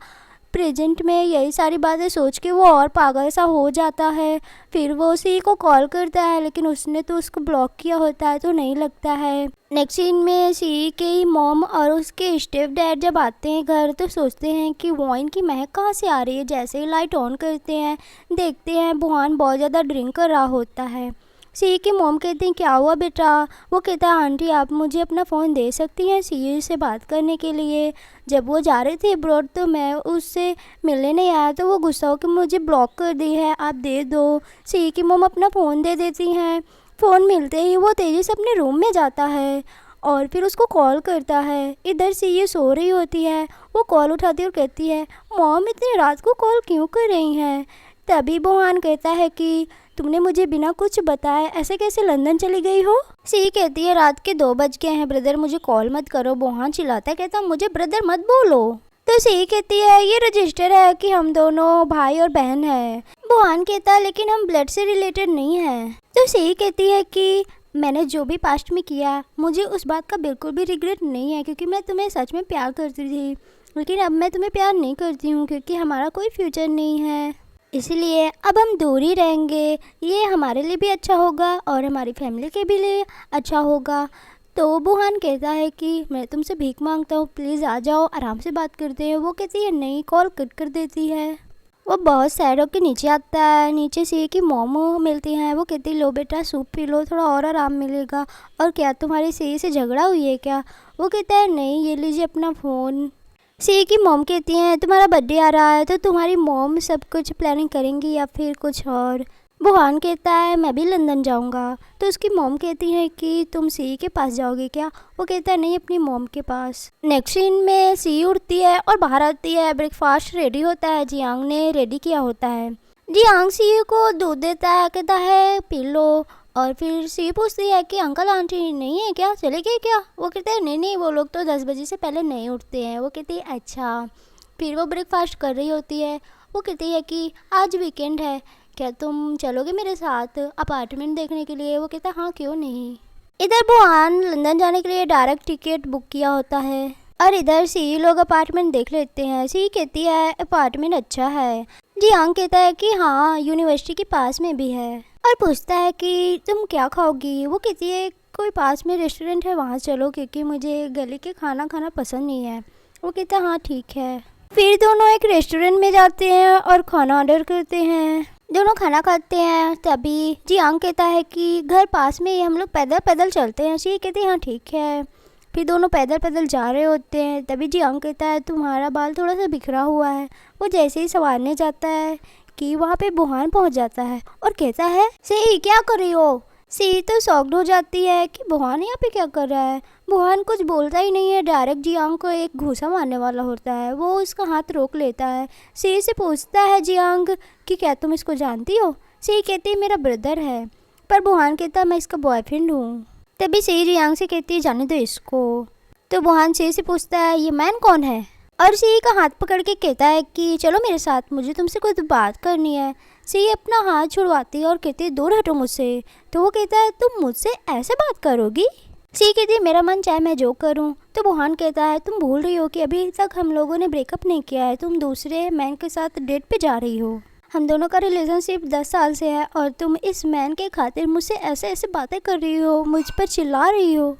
प्रेजेंट में यही सारी बातें सोच के वो और पागल सा हो जाता है। फिर वो सी को कॉल करता है, लेकिन उसने तो उसको ब्लॉक किया होता है तो नहीं लगता है। नेक्स्ट सीन में सी के मॉम और उसके स्टेप डैड जब आते हैं घर तो सोचते हैं कि वाइन की महक कहाँ से आ रही है। जैसे ही लाइट ऑन करते हैं देखते हैं बुहान बहुत ज़्यादा ड्रिंक कर रहा होता है। सी की मॉम कहती हैं क्या हुआ बेटा। वो कहता है आंटी आप मुझे अपना फ़ोन दे सकती हैं सी से बात करने के लिए। जब वो जा रही थी अब्रॉड तो मैं उससे मिलने नहीं आया तो वो गुस्सा हो कि मुझे ब्लॉक कर दी है, आप दे दो। सी की मॉम अपना फ़ोन दे देती हैं। फ़ोन मिलते ही वो तेज़ी से अपने रूम में जाता है और फिर उसको कॉल करता है। इधर से ये सो रही होती है, वो कॉल उठाती है और कहती है मॉम इतनी रात को कॉल क्यों कर रही हैं। तभी बोहान कहता है कि तुमने मुझे बिना कुछ बताए ऐसे कैसे लंदन चली गई हो। सी कहती है रात के 2 बज गए हैं ब्रदर, मुझे कॉल मत करो। बोहान चिल्लाता है, कहता मुझे ब्रदर मत बोलो। तो सी कहती है ये रजिस्टर है कि हम दोनों भाई और बहन हैं। बोहान कहता है लेकिन हम ब्लड से रिलेटेड नहीं हैं। तो सी कहती है कि मैंने जो भी पास्ट में किया मुझे उस बात का बिल्कुल भी रिग्रेट नहीं है, क्योंकि मैं तुम्हें सच में प्यार करती थी, लेकिन अब मैं तुम्हें प्यार नहीं करती हूँ क्योंकि हमारा कोई फ्यूचर नहीं है, इसलिए अब हम दूर ही रहेंगे। ये हमारे लिए भी अच्छा होगा और हमारी फैमिली के भी लिए अच्छा होगा। तो बोहान कहता है कि मैं तुमसे भीख मांगता हूँ, प्लीज़ आ जाओ, आराम से बात करते हैं। वो कहती है नहीं, कॉल कट कर देती है। वो बहुत सैड होकर नीचे आता है। नीचे सी की मोमो मिलती हैं। वो कहती लो बेटा सूप पी लो, थोड़ा और आराम मिलेगा। और क्या तुम्हारी सी से झगड़ा हुई है क्या। वो कहता है नहीं, ये लीजिए अपना फ़ोन। सी की मॉम कहती हैं तुम्हारा बर्थडे आ रहा है तो तुम्हारी मॉम सब कुछ प्लानिंग करेंगी या फिर कुछ और। बुहान कहता है मैं भी लंदन जाऊंगा। तो उसकी मॉम कहती है कि तुम सी के पास जाओगे क्या। वो कहता है नहीं, अपनी मॉम के पास। नेक्स्ट सीन में सी उठती है और बाहर आती है। ब्रेकफास्ट रेडी होता है, जियांग ने रेडी किया होता है। जियांग सी को दूध देता है, कहता है पी लो। और फिर सी पूछती है कि अंकल आंटी नहीं है क्या, चले गए क्या। वो कहते हैं नहीं नहीं, वो लोग तो 10 बजे से पहले नहीं उठते हैं। वो कहती है अच्छा। फिर वो ब्रेकफास्ट कर रही होती है। वो कहती है कि आज वीकेंड है, क्या तुम चलोगे मेरे साथ अपार्टमेंट देखने के लिए। वो कहता है हाँ क्यों नहीं। इधर बुआन लंदन जाने के लिए डायरेक्ट टिकट बुक किया होता है और इधर सी लोग अपार्टमेंट देख लेते हैं। सी कहती है अपार्टमेंट अच्छा है। जियांग कहता है कि हाँ यूनिवर्सिटी के पास में भी है और पूछता है कि तुम क्या खाओगी। वो कहती है कोई पास में रेस्टोरेंट है वहाँ चलो, क्योंकि मुझे गली के खाना खाना पसंद नहीं है। वो कहता है हाँ ठीक है। फिर दोनों एक रेस्टोरेंट में जाते हैं और खाना ऑर्डर करते हैं। दोनों खाना खाते हैं। तभी जियांग कहता है कि घर पास में ही, हम लोग पैदल पैदल चलते हैं। शी कहते हैं हाँ ठीक है। फिर दोनों पैदल पैदल जा रहे होते हैं। तभी जियांग कहता है तुम्हारा बाल थोड़ा सा बिखरा हुआ है। वो जैसे ही संवारने जाता है कि वहाँ पे बुहान पहुँच जाता है और कहता है सी क्या कर रही हो। सी तो शॉक्ड हो जाती है कि बुहान यहाँ पे क्या कर रहा है। बुहान कुछ बोलता ही नहीं है, डायरेक्ट जियांग को एक घूंसा मारने वाला होता है। वो उसका हाथ रोक लेता है। सी से पूछता है जियांग कि क्या तुम इसको जानती हो। सी कहती है मेरा ब्रदर है, पर बुहान कहता है मैं इसका बॉयफ्रेंड हूँ। तभी सी जियांग से कहती है जाने दो इसको। तो बुहान सी से पूछता है ये मैन कौन है, और सी का हाथ पकड़ के कहता है कि चलो मेरे साथ, मुझे तुमसे कुछ बात करनी है। सी अपना हाथ छुड़वाती है और कहती है दूर हटो मुझसे। तो वो कहता है तुम मुझसे ऐसे बात करोगी। सी कहती है मेरा मन चाहे मैं जो करूं। तो बुहान कहता है तुम भूल रही हो कि अभी तक हम लोगों ने ब्रेकअप नहीं किया है, तुम दूसरे मैन के साथ डेट पे जा रही हो। हम दोनों का रिलेशनशिप 10 साल से है और तुम इस मैन के खातिर मुझसे ऐसे ऐसे बातें कर रही हो, मुझ पर चिल्ला रही हो।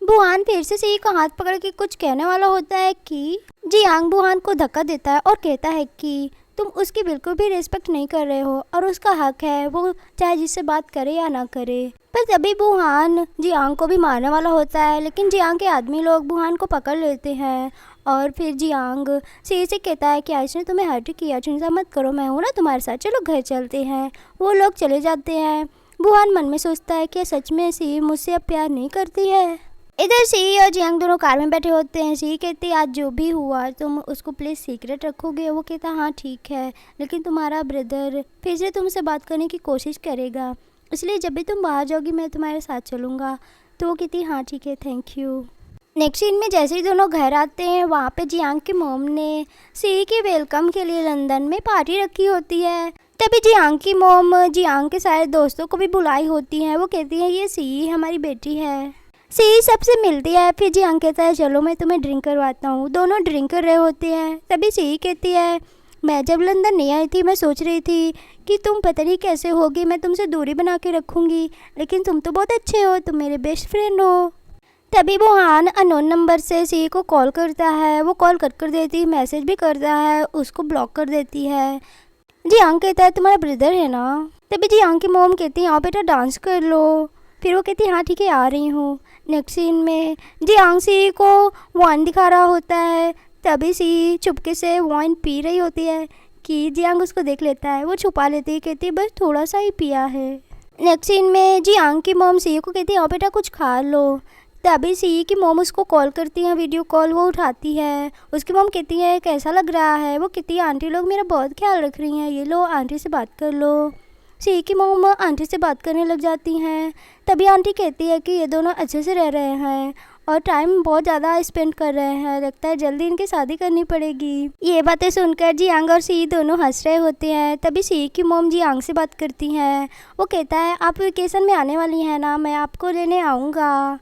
बुहान फिर से सी का हाथ पकड़ के कुछ कहने वाला होता है कि जियांग बुहान को धक्का देता है और कहता है कि तुम उसकी बिल्कुल भी रिस्पेक्ट नहीं कर रहे हो और उसका हक है वो चाहे जिससे बात करे या ना करे। पर तभी बुहान जियांग को भी मारने वाला होता है, लेकिन जियांग के आदमी लोग बुहान को पकड़ लेते हैं। और फिर जियांग सी से कहता है कि इसने तुम्हें हर्ट किया, चिंता मत करो, मैं हूँ ना तुम्हारे साथ, चलो घर चलते हैं। वो लोग चले जाते हैं। बुहान मन में सोचता है कि सच में सी मुझसे अब प्यार नहीं करती है। इधर सी और जियांग दोनों कार में बैठे होते हैं। सी कहती है आज जो भी हुआ तुम उसको प्लीज़ सीक्रेट रखोगे। वो कहता हाँ ठीक है, लेकिन तुम्हारा ब्रदर फिर से तुमसे बात करने की कोशिश करेगा, इसलिए जब भी तुम बाहर जाओगी मैं तुम्हारे साथ चलूँगा। तो वो कहती हाँ ठीक है, थैंक यू। नेक्स्ट सीन में जैसे ही दोनों घर आते हैं, वहाँ पे जियांग की मॉम ने सी के वेलकम के लिए लंदन में पार्टी रखी होती है। तभी जियांग की मॉम जियांग के सारे दोस्तों को भी बुलाई होती हैं। वो कहती है ये सी हमारी बेटी है। सी सबसे मिलती है। फिर जियांग कहता है चलो मैं तुम्हें ड्रिंक करवाता हूँ। दोनों ड्रिंक कर रहे होते हैं। तभी सी कहती है मैं जब लंदन नहीं आई थी मैं सोच रही थी कि तुम पता नहीं कैसे होगी, मैं तुमसे दूरी बना के रखूँगी, लेकिन तुम तो बहुत अच्छे हो, तुम मेरे बेस्ट फ्रेंड हो। तभी बुहान अननोन नंबर से सी को कॉल करता है। वो कॉल कट कर देती है, मैसेज भी करता है, उसको ब्लॉक कर देती है। जियांग कहता है तुम्हारा ब्रदर है ना। तभी जियांग की मॉम कहती है हाँ बेटा डांस कर लो। फिर वो कहती है हाँ ठीक है आ रही हूँ। नेक्स्ट सीन में जियांग सी को वाइन दिखा रहा होता है। तभी सी चुपके से वाइन पी रही होती है कि जियांग उसको देख लेता है। वो छुपा लेती है, कहती है बस थोड़ा सा ही पिया है। नेक्स्ट सीन में जियांग की मॉम सी को कहती है हाँ बेटा कुछ खा लो। तभी सी की मॉम उसको कॉल करती है, वीडियो कॉल। वो उठाती है। उसकी मॉम कहती है कैसा लग रहा है। वो कहती है आंटी लोग मेरा बहुत ख्याल रख रही हैं, ये लो आंटी से बात कर लो। सी की मॉम आंटी से बात करने लग जाती हैं। तभी आंटी कहती है कि ये दोनों अच्छे से रह रहे हैं और टाइम बहुत ज़्यादा स्पेंड कर रहे हैं, लगता है जल्दी इनकी शादी करनी पड़ेगी। ये बातें सुनकर जियांग और सी दोनों हंस रहे होते हैं। तभी सी की मॉम जियांग से बात करती हैं। वो कहता है आप वेकेशन में आने वाली हैं ना, मैं आपको लेने आऊँगा।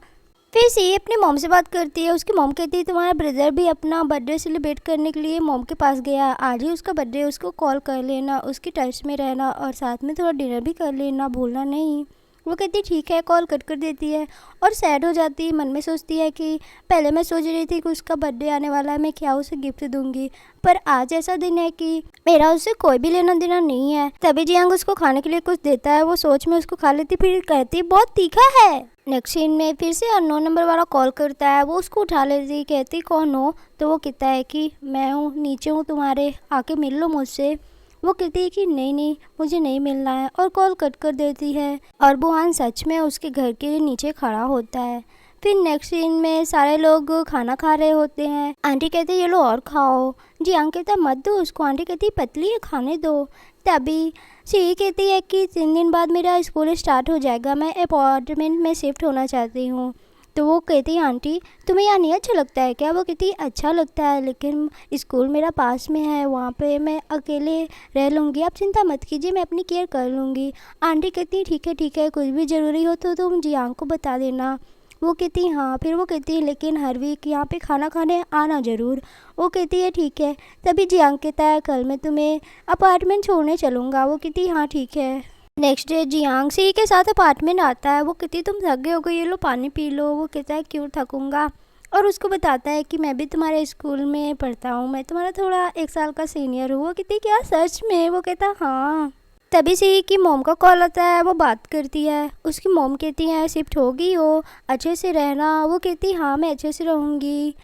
फिर सी अपनी मॉम से बात करती है। उसकी मॉम कहती है तुम्हारा ब्रदर भी अपना बर्थडे सेलिब्रेट करने के लिए मॉम के पास गया, आज ही उसका बर्थडे, उसको कॉल कर लेना, उसकी टच में रहना और साथ में थोड़ा डिनर भी कर लेना, भूलना नहीं। वो कहती ठीक है, कॉल कट कर देती है और सैड हो जाती है। मन में सोचती है कि पहले मैं सोच रही थी कि उसका बर्थडे आने वाला है, मैं क्या उसे गिफ्ट दूंगी, पर आज ऐसा दिन है कि मेरा उससे कोई भी लेना देना नहीं है। तभी जियांग उसको खाने के लिए कुछ देता है। वो सोच में उसको खा लेती, फिर कहती बहुत तीखा है। नेक्स्ट सीन में फिर से अननोन नंबर वाला कॉल करता है। वो उसको उठा लेती, कहती कौन हो। तो वो कहता है कि मैं हूँ, नीचे हूँ तुम्हारे, आके मिल लो मुझसे। वो कहती है कि नहीं नहीं मुझे नहीं मिलना है और कॉल कट कर देती है। और बुहान सच में उसके घर के नीचे खड़ा होता है। फिर नेक्स्ट सीन में सारे लोग खाना खा रहे होते हैं। आंटी कहती है ये लो और खाओ। जियांग कहता है मत दो उसको। आंटी कहती है पतली है खाने दो। तभी सी कहती है कि 3 दिन बाद मेरा स्कूल स्टार्ट हो जाएगा, मैं अपार्टमेंट में शिफ्ट होना चाहती हूँ। तो वो कहती है आंटी तुम्हें यहाँ नहीं अच्छा लगता है क्या। वो कहती है अच्छा लगता है लेकिन स्कूल मेरा पास में है, वहाँ पे मैं अकेले रह लूँगी, आप चिंता मत कीजिए, मैं अपनी केयर कर लूँगी। आंटी कहती है ठीक है, कुछ भी ज़रूरी हो तो तुम जियांग को बता देना। वो कहती है हाँ। फिर वो कहती है लेकिन हर वीक यहाँ पे खाना खाने आना ज़रूर। वो कहती है ठीक है। तभी जियांग कहता है कल मैं तुम्हें अपार्टमेंट छोड़ने चलूँगा। वो कहती है हाँ ठीक है। नेक्स्ट डे जियांग सी के साथ अपार्टमेंट आता है। वो कहती है तुम थक गए हो गए, ये लो पानी पी लो। वो कहता है क्यों थकूँगा, और उसको बताता है कि मैं भी तुम्हारे स्कूल में पढ़ता हूँ, मैं तुम्हारा थोड़ा 1 साल का सीनियर हूँ। वो कहती है क्या सच में। वो कहता हाँ। तभी सी की मॉम का कॉल आता है। वो बात करती है। उसकी मॉम कहती है शिफ्ट हो गई हो, अच्छे से रहना। वो कहती है हाँ मैं अच्छे से रहूँगी।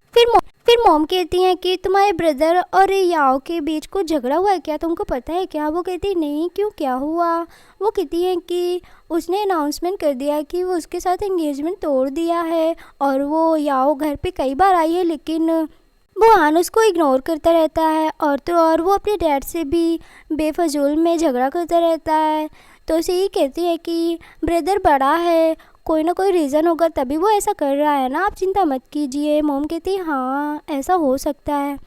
फिर मॉम कहती हैं कि तुम्हारे ब्रदर और याओ के बीच कुछ झगड़ा हुआ है क्या, तुमको पता है क्या। वो कहती है नहीं क्यों क्या हुआ। वो कहती हैं कि उसने अनाउंसमेंट कर दिया है कि वो उसके साथ एंगेजमेंट तोड़ दिया है और वो याओ घर पे कई बार आई है लेकिन बुहान उसको इग्नोर करता रहता है। और तो और वो अपने डैड से भी बेफजूल में झगड़ा करता रहता है। तो उसे ये कहती है कि ब्रदर बड़ा है, कोई ना कोई रीज़न होगा तभी वो ऐसा कर रहा है ना, आप चिंता मत कीजिए। मोम कहती है हाँ ऐसा हो सकता है।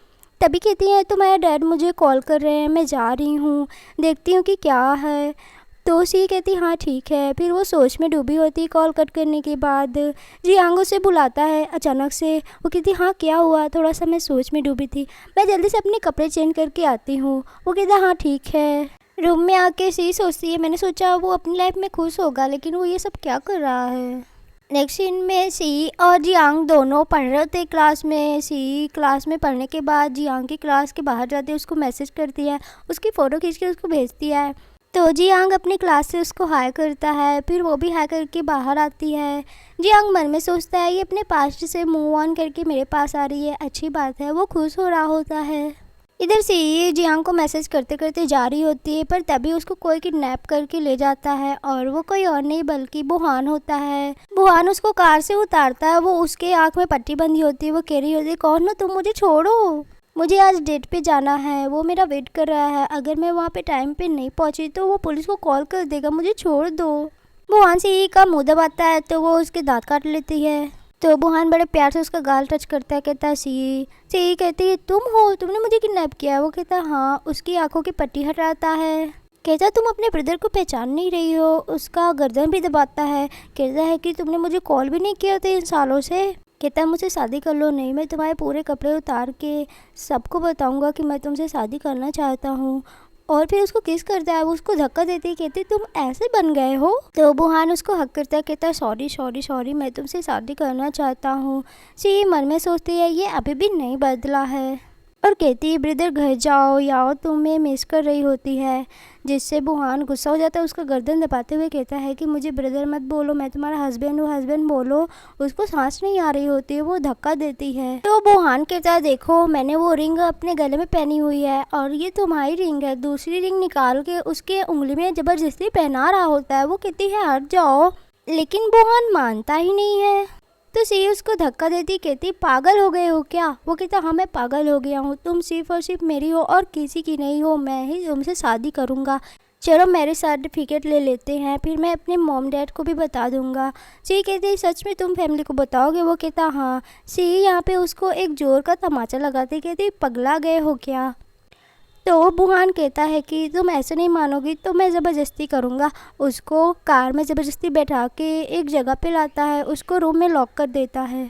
तभी कहती है तो मेरा डैड मुझे कॉल कर रहे हैं, मैं जा रही हूँ, देखती हूँ कि क्या है। तो सी कहती हाँ ठीक है। फिर वो सोच में डूबी होती। कॉल कट करने के बाद जियांग उसे बुलाता है अचानक से। वो कहती हाँ क्या हुआ, थोड़ा सा मैं सोच में डूबी थी, मैं जल्दी से अपने कपड़े चेंज करके आती हूँ। वो कहता हाँ ठीक है। रूम में आके सी सोचती है मैंने सोचा वो अपनी लाइफ में खुश होगा लेकिन वो ये सब क्या कर रहा है। नेक्स्ट सीन में सी और जियांग दोनों पढ़ रहे थे क्लास में। सी क्लास में पढ़ने के बाद जियांग की क्लास के बाहर जाते उसको मैसेज करती है, उसकी फ़ोटो खींच के उसको भेजती है। तो जियांग अपनी क्लास से उसको हाई करता है, फिर वो भी हाई करके बाहर आती है। जियांग मन में सोचता है ये अपने पास्ट से मूव ऑन करके मेरे पास आ रही है, अच्छी बात है। वो खुश हो रहा होता है। इधर से ये जियांग को मैसेज करते करते जा रही होती है पर तभी उसको कोई किडनैप करके ले जाता है और वो कोई और नहीं बल्कि बुहान होता है। बुहान उसको कार से उतारता है। वो उसके आँख में पट्टी बंधी होती है। वो कह रही होती है कौन हो तुम, मुझे छोड़ो, मुझे आज डेट पे जाना है, वो मेरा वेट कर रहा है, अगर मैं वहाँ पे टाइम पे नहीं पहुँची तो वो पुलिस को कॉल कर देगा, मुझे छोड़ दो। बुहान से ये का मुँह दबाता है तो वो उसके दांत काट लेती है। तो बुहान बड़े प्यार से उसका गाल टच करता है, कहता है सी कहती है तुम हो, तुमने मुझे किडनैप किया। वो कहता है हाँ। उसकी आंखों की पट्टी हटाता है, कहता तुम अपने ब्रदर को पहचान नहीं रही हो। उसका गर्दन भी दबाता है, कहता है कि तुमने मुझे कॉल भी नहीं किया था इन सालों से। कहता है मुझसे शादी कर लो, नहीं मैं तुम्हारे पूरे कपड़े उतार के सबको बताऊंगा कि मैं तुमसे शादी करना चाहता हूँ। और फिर उसको किस करता है, वो उसको धक्का देती है, कहती तुम ऐसे बन गए हो। तो बुहान उसको हक करता है, कहता है सॉरी सॉरी सॉरी, मैं तुमसे शादी करना चाहता हूँ। सी मन में सोचती है ये अभी भी नहीं बदला है। और कहती है ब्रदर घर जाओ, याओ तुम्हें मिस कर रही होती है। जिससे बुहान गुस्सा हो जाता है, उसका गर्दन दबाते हुए कहता है कि मुझे ब्रदर मत बोलो, मैं तुम्हारा हस्बैंड हूँ, हस्बैंड बोलो। उसको सांस नहीं आ रही होती है, वो धक्का देती है। तो बुहान कहता है देखो मैंने वो रिंग अपने गले में पहनी हुई है और ये तुम्हारी रिंग है। दूसरी रिंग निकाल के उसके उंगली में ज़बरदस्ती पहना रहा होता है। वो कहती है हट जाओ, लेकिन बुहान मानता ही नहीं है। तो सी उसको धक्का देती, कहती पागल हो गए हो क्या। वो कहता हाँ मैं पागल हो गया हूँ, तुम सिर्फ और सिर्फ मेरी हो और किसी की नहीं हो, मैं ही तुमसे शादी करूँगा। चलो मैरिज सर्टिफिकेट ले लेते हैं, फिर मैं अपने मॉम डैड को भी बता दूंगा। सी कहती सच में तुम फैमिली को बताओगे। वो कहता हाँ। सी यहाँ पे उसको एक जोर का तमाचा लगाती, कहती पगला गए हो क्या। तो बुहान कहता है कि तुम ऐसे नहीं मानोगी तो मैं ज़बरदस्ती करूँगा। उसको कार में ज़बरदस्ती बैठा के एक जगह पे लाता है, उसको रूम में लॉक कर देता है।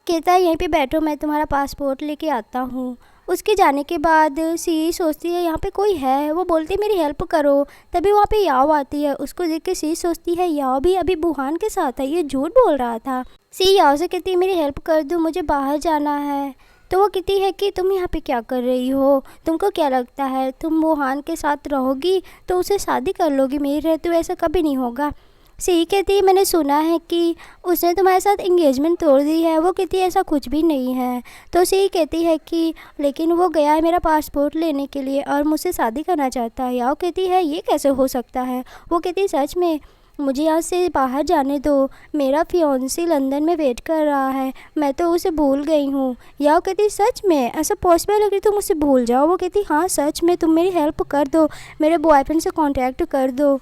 कहता है यहीं पे बैठो, मैं तुम्हारा पासपोर्ट लेके आता हूँ। उसके जाने के बाद सी सोचती है यहाँ पे कोई है। वो बोलती है मेरी हेल्प करो। तभी वहाँ पे याओ आती है। उसको देख के सी सोचती है याओ भी अभी बुहान के साथ है, ये झूठ बोल रहा था। सी याओ से कहती है मेरी हेल्प कर दो, मुझे बाहर जाना है। तो वो कहती है कि तुम यहाँ पे क्या कर रही हो, तुमको क्या लगता है तुम बुहान के साथ रहोगी तो उसे शादी कर लोगी, मेरे रहते हुए ऐसा कभी नहीं होगा। सी कहती है मैंने सुना है कि उसने तुम्हारे साथ एंगेजमेंट तोड़ दी है। वो कहती है ऐसा कुछ भी नहीं है। तो सी कहती है कि लेकिन वो गया है मेरा पासपोर्ट लेने के लिए और मुझसे शादी करना चाहता है। याओ कहती है ये कैसे हो सकता है। वो कहती है सच में, मुझे यहाँ से बाहर जाने दो, मेरा फियोंसी लंदन में वेट कर रहा है, मैं तो उसे भूल गई हूँ। याओ कहती सच में ऐसा पॉसिबल है कि तुम उसे भूल जाओ। वो कहती हाँ सच में, तुम मेरी हेल्प कर दो, मेरे बॉयफ्रेंड से कांटेक्ट कर दो।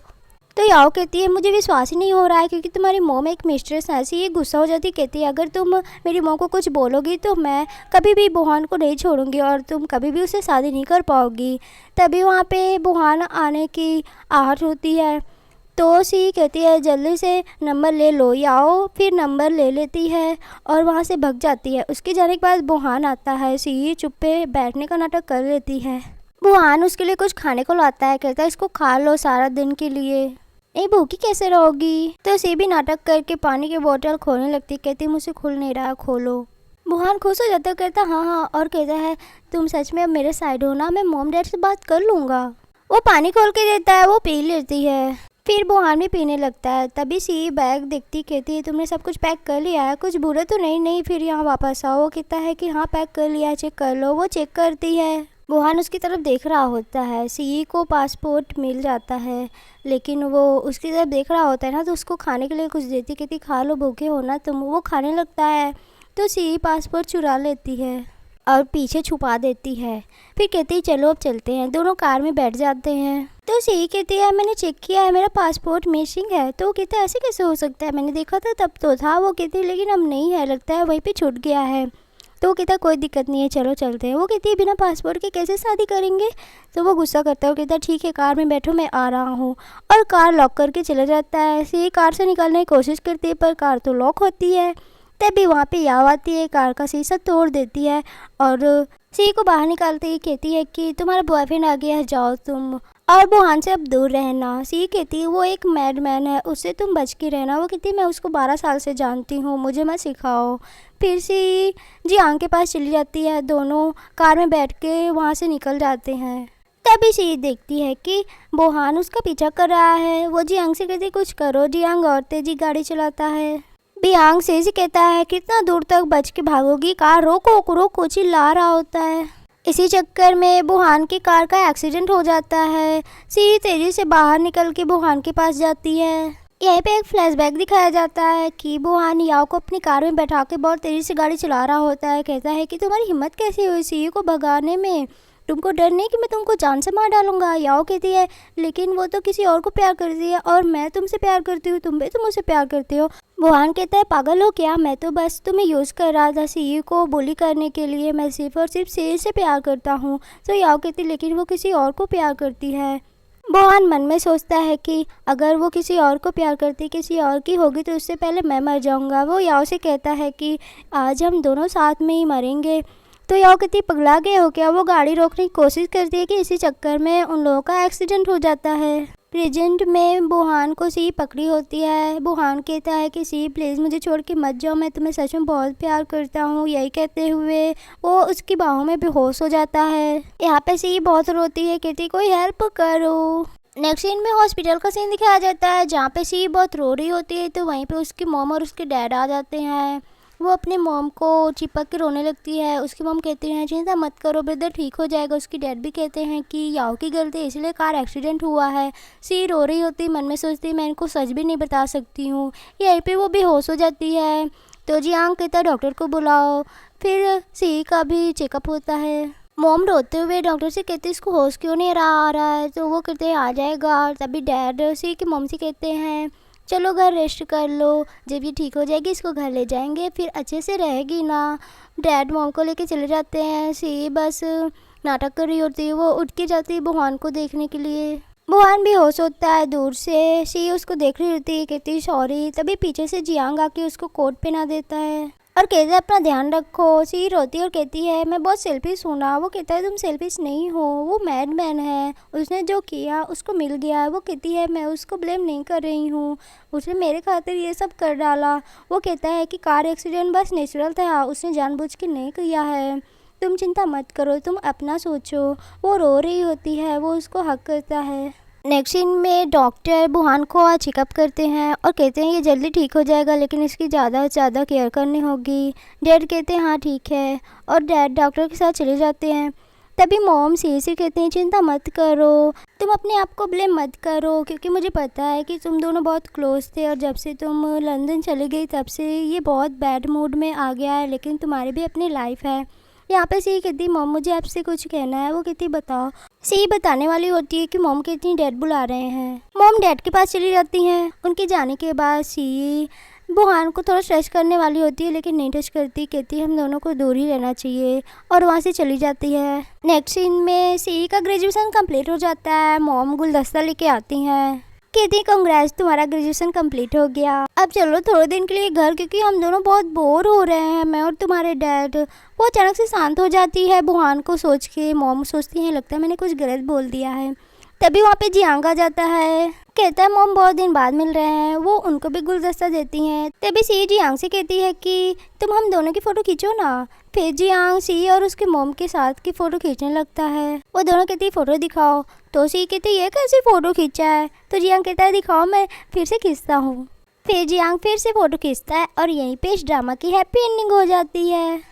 तो याओ कहती है मुझे विश्वास ही नहीं हो रहा है क्योंकि तुम्हारी मॉम एक मिस्ट्रेस है। ऐसी ये गुस्सा हो जाती, कहती है अगर तुम मेरी मॉम को कुछ बोलोगी तो मैं कभी भी बुहान को नहीं छोड़ूंगी और तुम कभी भी उससे शादी नहीं कर पाओगी। तभी वहाँ पे बुहान आने की आहट होती है। तो सी कहती है जल्दी से नंबर ले लो। याओ फिर नंबर ले लेती है और वहाँ से भग जाती है। उसके जाने के बाद बुहान आता है। सी चुप्पे बैठने का नाटक कर लेती है। बुहान उसके लिए कुछ खाने को लाता है, कहता है इसको खा लो सारा दिन के लिए, नहीं भूखी कैसे रहोगी। तो सी भी नाटक करके पानी की बोतल खोलने लगती, कहती मुझसे खुल नहीं रहा, खोलो। बुहान खुश हो जाता, कहता हाँ हाँ, और कहता है तुम सच में अब मेरे साइड हो ना, मैं मॉम डैड से बात कर लूँगा। वो पानी खोल के देता है, वो पी लेती है। फिर बुहान भी पीने लगता है। तभी सी बैग देखती, कहती है तुमने सब कुछ पैक कर लिया है, कुछ बुरा तो नहीं फिर यहाँ वापस आओ। वो कहता है कि हाँ पैक कर लिया है, चेक कर लो। वो चेक करती है। बुहान उसकी तरफ देख रहा होता है। सी को पासपोर्ट मिल जाता है, लेकिन वो उसकी तरफ देख रहा होता है ना, तो उसको खाने के लिए कुछ देती, कहती खा लो, भूखे हो ना तुम। वो खाने लगता है तो सी पासपोर्ट चुरा लेती है और पीछे छुपा देती है। फिर कहती है चलो अब चलते हैं। दोनों कार में बैठ जाते हैं। तो सी कहती है मैंने चेक किया है, मेरा पासपोर्ट मिसिंग है। तो वो कहता है ऐसे कैसे हो सकता है, मैंने देखा था तब तो था। वो कहती है लेकिन अब नहीं है, लगता है वहीं पे छूट गया है। तो वो कहता है कोई दिक्कत नहीं है, चलो चलते हैं। वो कहती है बिना पासपोर्ट के कैसे शादी करेंगे। तो वो गुस्सा करता है, वो कहता है ठीक है कार में बैठो, मैं आ रहा हूँ। और कार लॉक करके चला जाता है। सी कार से निकलने की कोशिश करती है पर कार तो लॉक होती है। तभी वहाँ पे याओ आती है, कार का शीशा तोड़ देती है और सी को बाहर निकालते ही कहती है कि तुम्हारा बॉयफ्रेंड आ गया है, जाओ तुम और बुहान से अब दूर रहना। सी कहती है वो एक मैडमैन है, उससे तुम बच के रहना। वो कहती है मैं उसको 12 साल से जानती हूँ, मुझे मत सिखाओ। फिर सी जियांग के पास चली जाती है। दोनों कार में बैठ के वहाँ से निकल जाते हैं। तभी सी देखती है कि बुहान उसका पीछा कर रहा है। वो जियांग से कहती कुछ करो। जियांग और तेजी गाड़ी चलाता है। बियांग से कहता है कितना दूर तक बच के भागोगी, कार रोको रोको चिल्ला रहा होता है। इसी चक्कर में बुहान की कार का एक्सीडेंट हो जाता है। सी तेजी से बाहर निकल के बुहान के पास जाती है। यहीं पे एक फ्लैशबैक दिखाया जाता है कि बुहान याओ को अपनी कार में बैठा के बहुत तेजी से गाड़ी चला रहा होता है। कहता है कि तुम्हारी हिम्मत कैसी हुई सी को भगाने में, तुमको डर नहीं कि मैं तुमको जान से मार डालूंगा। याओ कहती है लेकिन वो तो किसी और को प्यार करती है और मैं तुमसे प्यार करती हूँ, तुम भी तो मुझसे प्यार करते हो। बुहान कहता है पागल हो क्या, मैं तो बस तुम्हें यूज़ कर रहा था सी को बुली करने के लिए, मैं सिर्फ और सिर्फ सी से प्यार करता हूँ। तो याओ कहती लेकिन वो किसी और को प्यार करती है। बुहान मन में सोचता है कि अगर वो किसी और को प्यार करती, किसी और की होगी तो उससे पहले मैं मर जाऊँगा। वो याओ से कहता है कि आज हम दोनों साथ में ही मरेंगे। तो याओ कहती पगला गए हो क्या। वो गाड़ी रोकने की कोशिश करती है कि इसी चक्कर में उन लोगों का एक्सीडेंट हो जाता है। प्रेजेंट में बुहान को सी पकड़ी होती है। बुहान कहता है कि सी प्लीज़ मुझे छोड़ के मत जाओ, मैं तुम्हें सच में बहुत प्यार करता हूँ। यही कहते हुए वो उसकी बाहों में बेहोश हो जाता है। यहाँ पे सी बहुत रोती है, कहती कोई हेल्प करो। नेक्स्ट सीन में हॉस्पिटल का सीन दिखाया जाता है जहाँ पे सी बहुत रो रही होती है, तो वहीं पे उसकी मॉम और उसके डैड आ जाते हैं। वो अपने मॉम को चिपक के रोने लगती है। उसकी मॉम कहती हैं चिंता मत करो ब्रदर, ठीक हो जाएगा। उसकी डैड भी कहते हैं कि याओ की गलती है, इसलिए कार एक्सीडेंट हुआ है। सी रो रही होती, मन में सोचती मैं इनको सच भी नहीं बता सकती हूँ। यहीं पे वो बेहोश हो जाती है। तो जियांग कहता डॉक्टर को बुलाओ। फिर सी का भी चेकअप होता है। मॉम रोते हुए डॉक्टर से कहते इसको होश क्यों नहीं आ रहा है, तो वो कहते हैं आ जाएगा। तभी डैड सी की मॉम से कहते हैं चलो घर रेस्ट कर लो, जब ये ठीक हो जाएगी इसको घर ले जाएंगे, फिर अच्छे से रहेगी ना। डैड मॉम को लेके चले जाते हैं। सी बस नाटक कर रही होती है। वो उठ के जाती है बुहान को देखने के लिए। बुहान भी होश होता है दूर से। सी उसको देख रही होती है, कहती सॉरी। तभी पीछे से जियांग आके उसको कोट पहना देता है और कहते हैं अपना ध्यान रखो। सी रोती है और कहती है मैं बहुत सेल्फिश हूँ ना। वो कहता है तुम सेल्फिश नहीं हो, वो मैडमैन है, उसने जो किया उसको मिल गया। वो कहती है मैं उसको ब्लेम नहीं कर रही हूँ, उसने मेरे खातिर ये सब कर डाला। वो कहता है कि कार एक्सीडेंट बस नेचुरल था, उसने जानबूझ के नहीं किया है, तुम चिंता मत करो, तुम अपना सोचो। वो रो रही होती है। वो उसको हक करता है। नेक्स्ट सीन में डॉक्टर बुहान को चेकअप करते हैं और कहते हैं ये जल्दी ठीक हो जाएगा, लेकिन इसकी ज़्यादा से ज़्यादा केयर करनी होगी। डैड कहते हैं हाँ ठीक है, और डैड डॉक्टर के साथ चले जाते हैं। तभी मॉम से कहते हैं चिंता मत करो, तुम अपने आप को ब्लेम मत करो, क्योंकि मुझे पता है कि तुम दोनों बहुत क्लोज थे और जब से तुम लंदन चली गई तब से ये बहुत बैड मूड में आ गया है, लेकिन तुम्हारी भी अपनी लाइफ है। यहाँ पे सी कहती मॉम मुझे आपसे कुछ कहना है। वो कहती बताओ। सी बताने वाली होती है कि मॉम कहती डैड बुला रहे हैं। मॉम डैड के पास चली जाती हैं। उनके जाने के बाद सी बुहान को थोड़ा स्ट्रेच करने वाली होती है, लेकिन नहीं टच करती। कहती है हम दोनों को दूर ही रहना चाहिए और वहाँ से चली जाती है। नेक्स्ट सीन में सी का ग्रेजुएशन कंप्लीट हो जाता है। मॉम गुलदस्ता लेके आती हैं, कहती कांग्रेस तुम्हारा ग्रेजुएशन कंप्लीट हो गया, अब चलो थोड़े दिन के लिए घर, क्योंकि हम दोनों बहुत बोर हो रहे हैं, मैं और तुम्हारे डैड। वो अचानक से शांत हो जाती है बुहान को सोच के। मॉम सोचती है लगता है मैंने कुछ गलत बोल दिया है। तभी वहाँ पे जियांग आ जाता है, कहता है मॉम बहुत दिन बाद मिल रहे हैं। वो उनको भी गुलदस्ता देती हैं। तभी सी जियांग से कहती है कि तुम हम दोनों की फ़ोटो खींचो ना। फिर जियांग सी और उसके मॉम के साथ की फ़ोटो खींचने लगता है। वो दोनों कहती है फ़ोटो दिखाओ। तो सी कहती है ये कैसे फ़ोटो खींचा है। तो जियांग कहता है दिखाओ, मैं फिर से खींचता हूँ। फिर जियांग फिर से फ़ोटो खींचता है और यहीं पे इस ड्रामा की हैप्पी एंडिंग हो जाती है।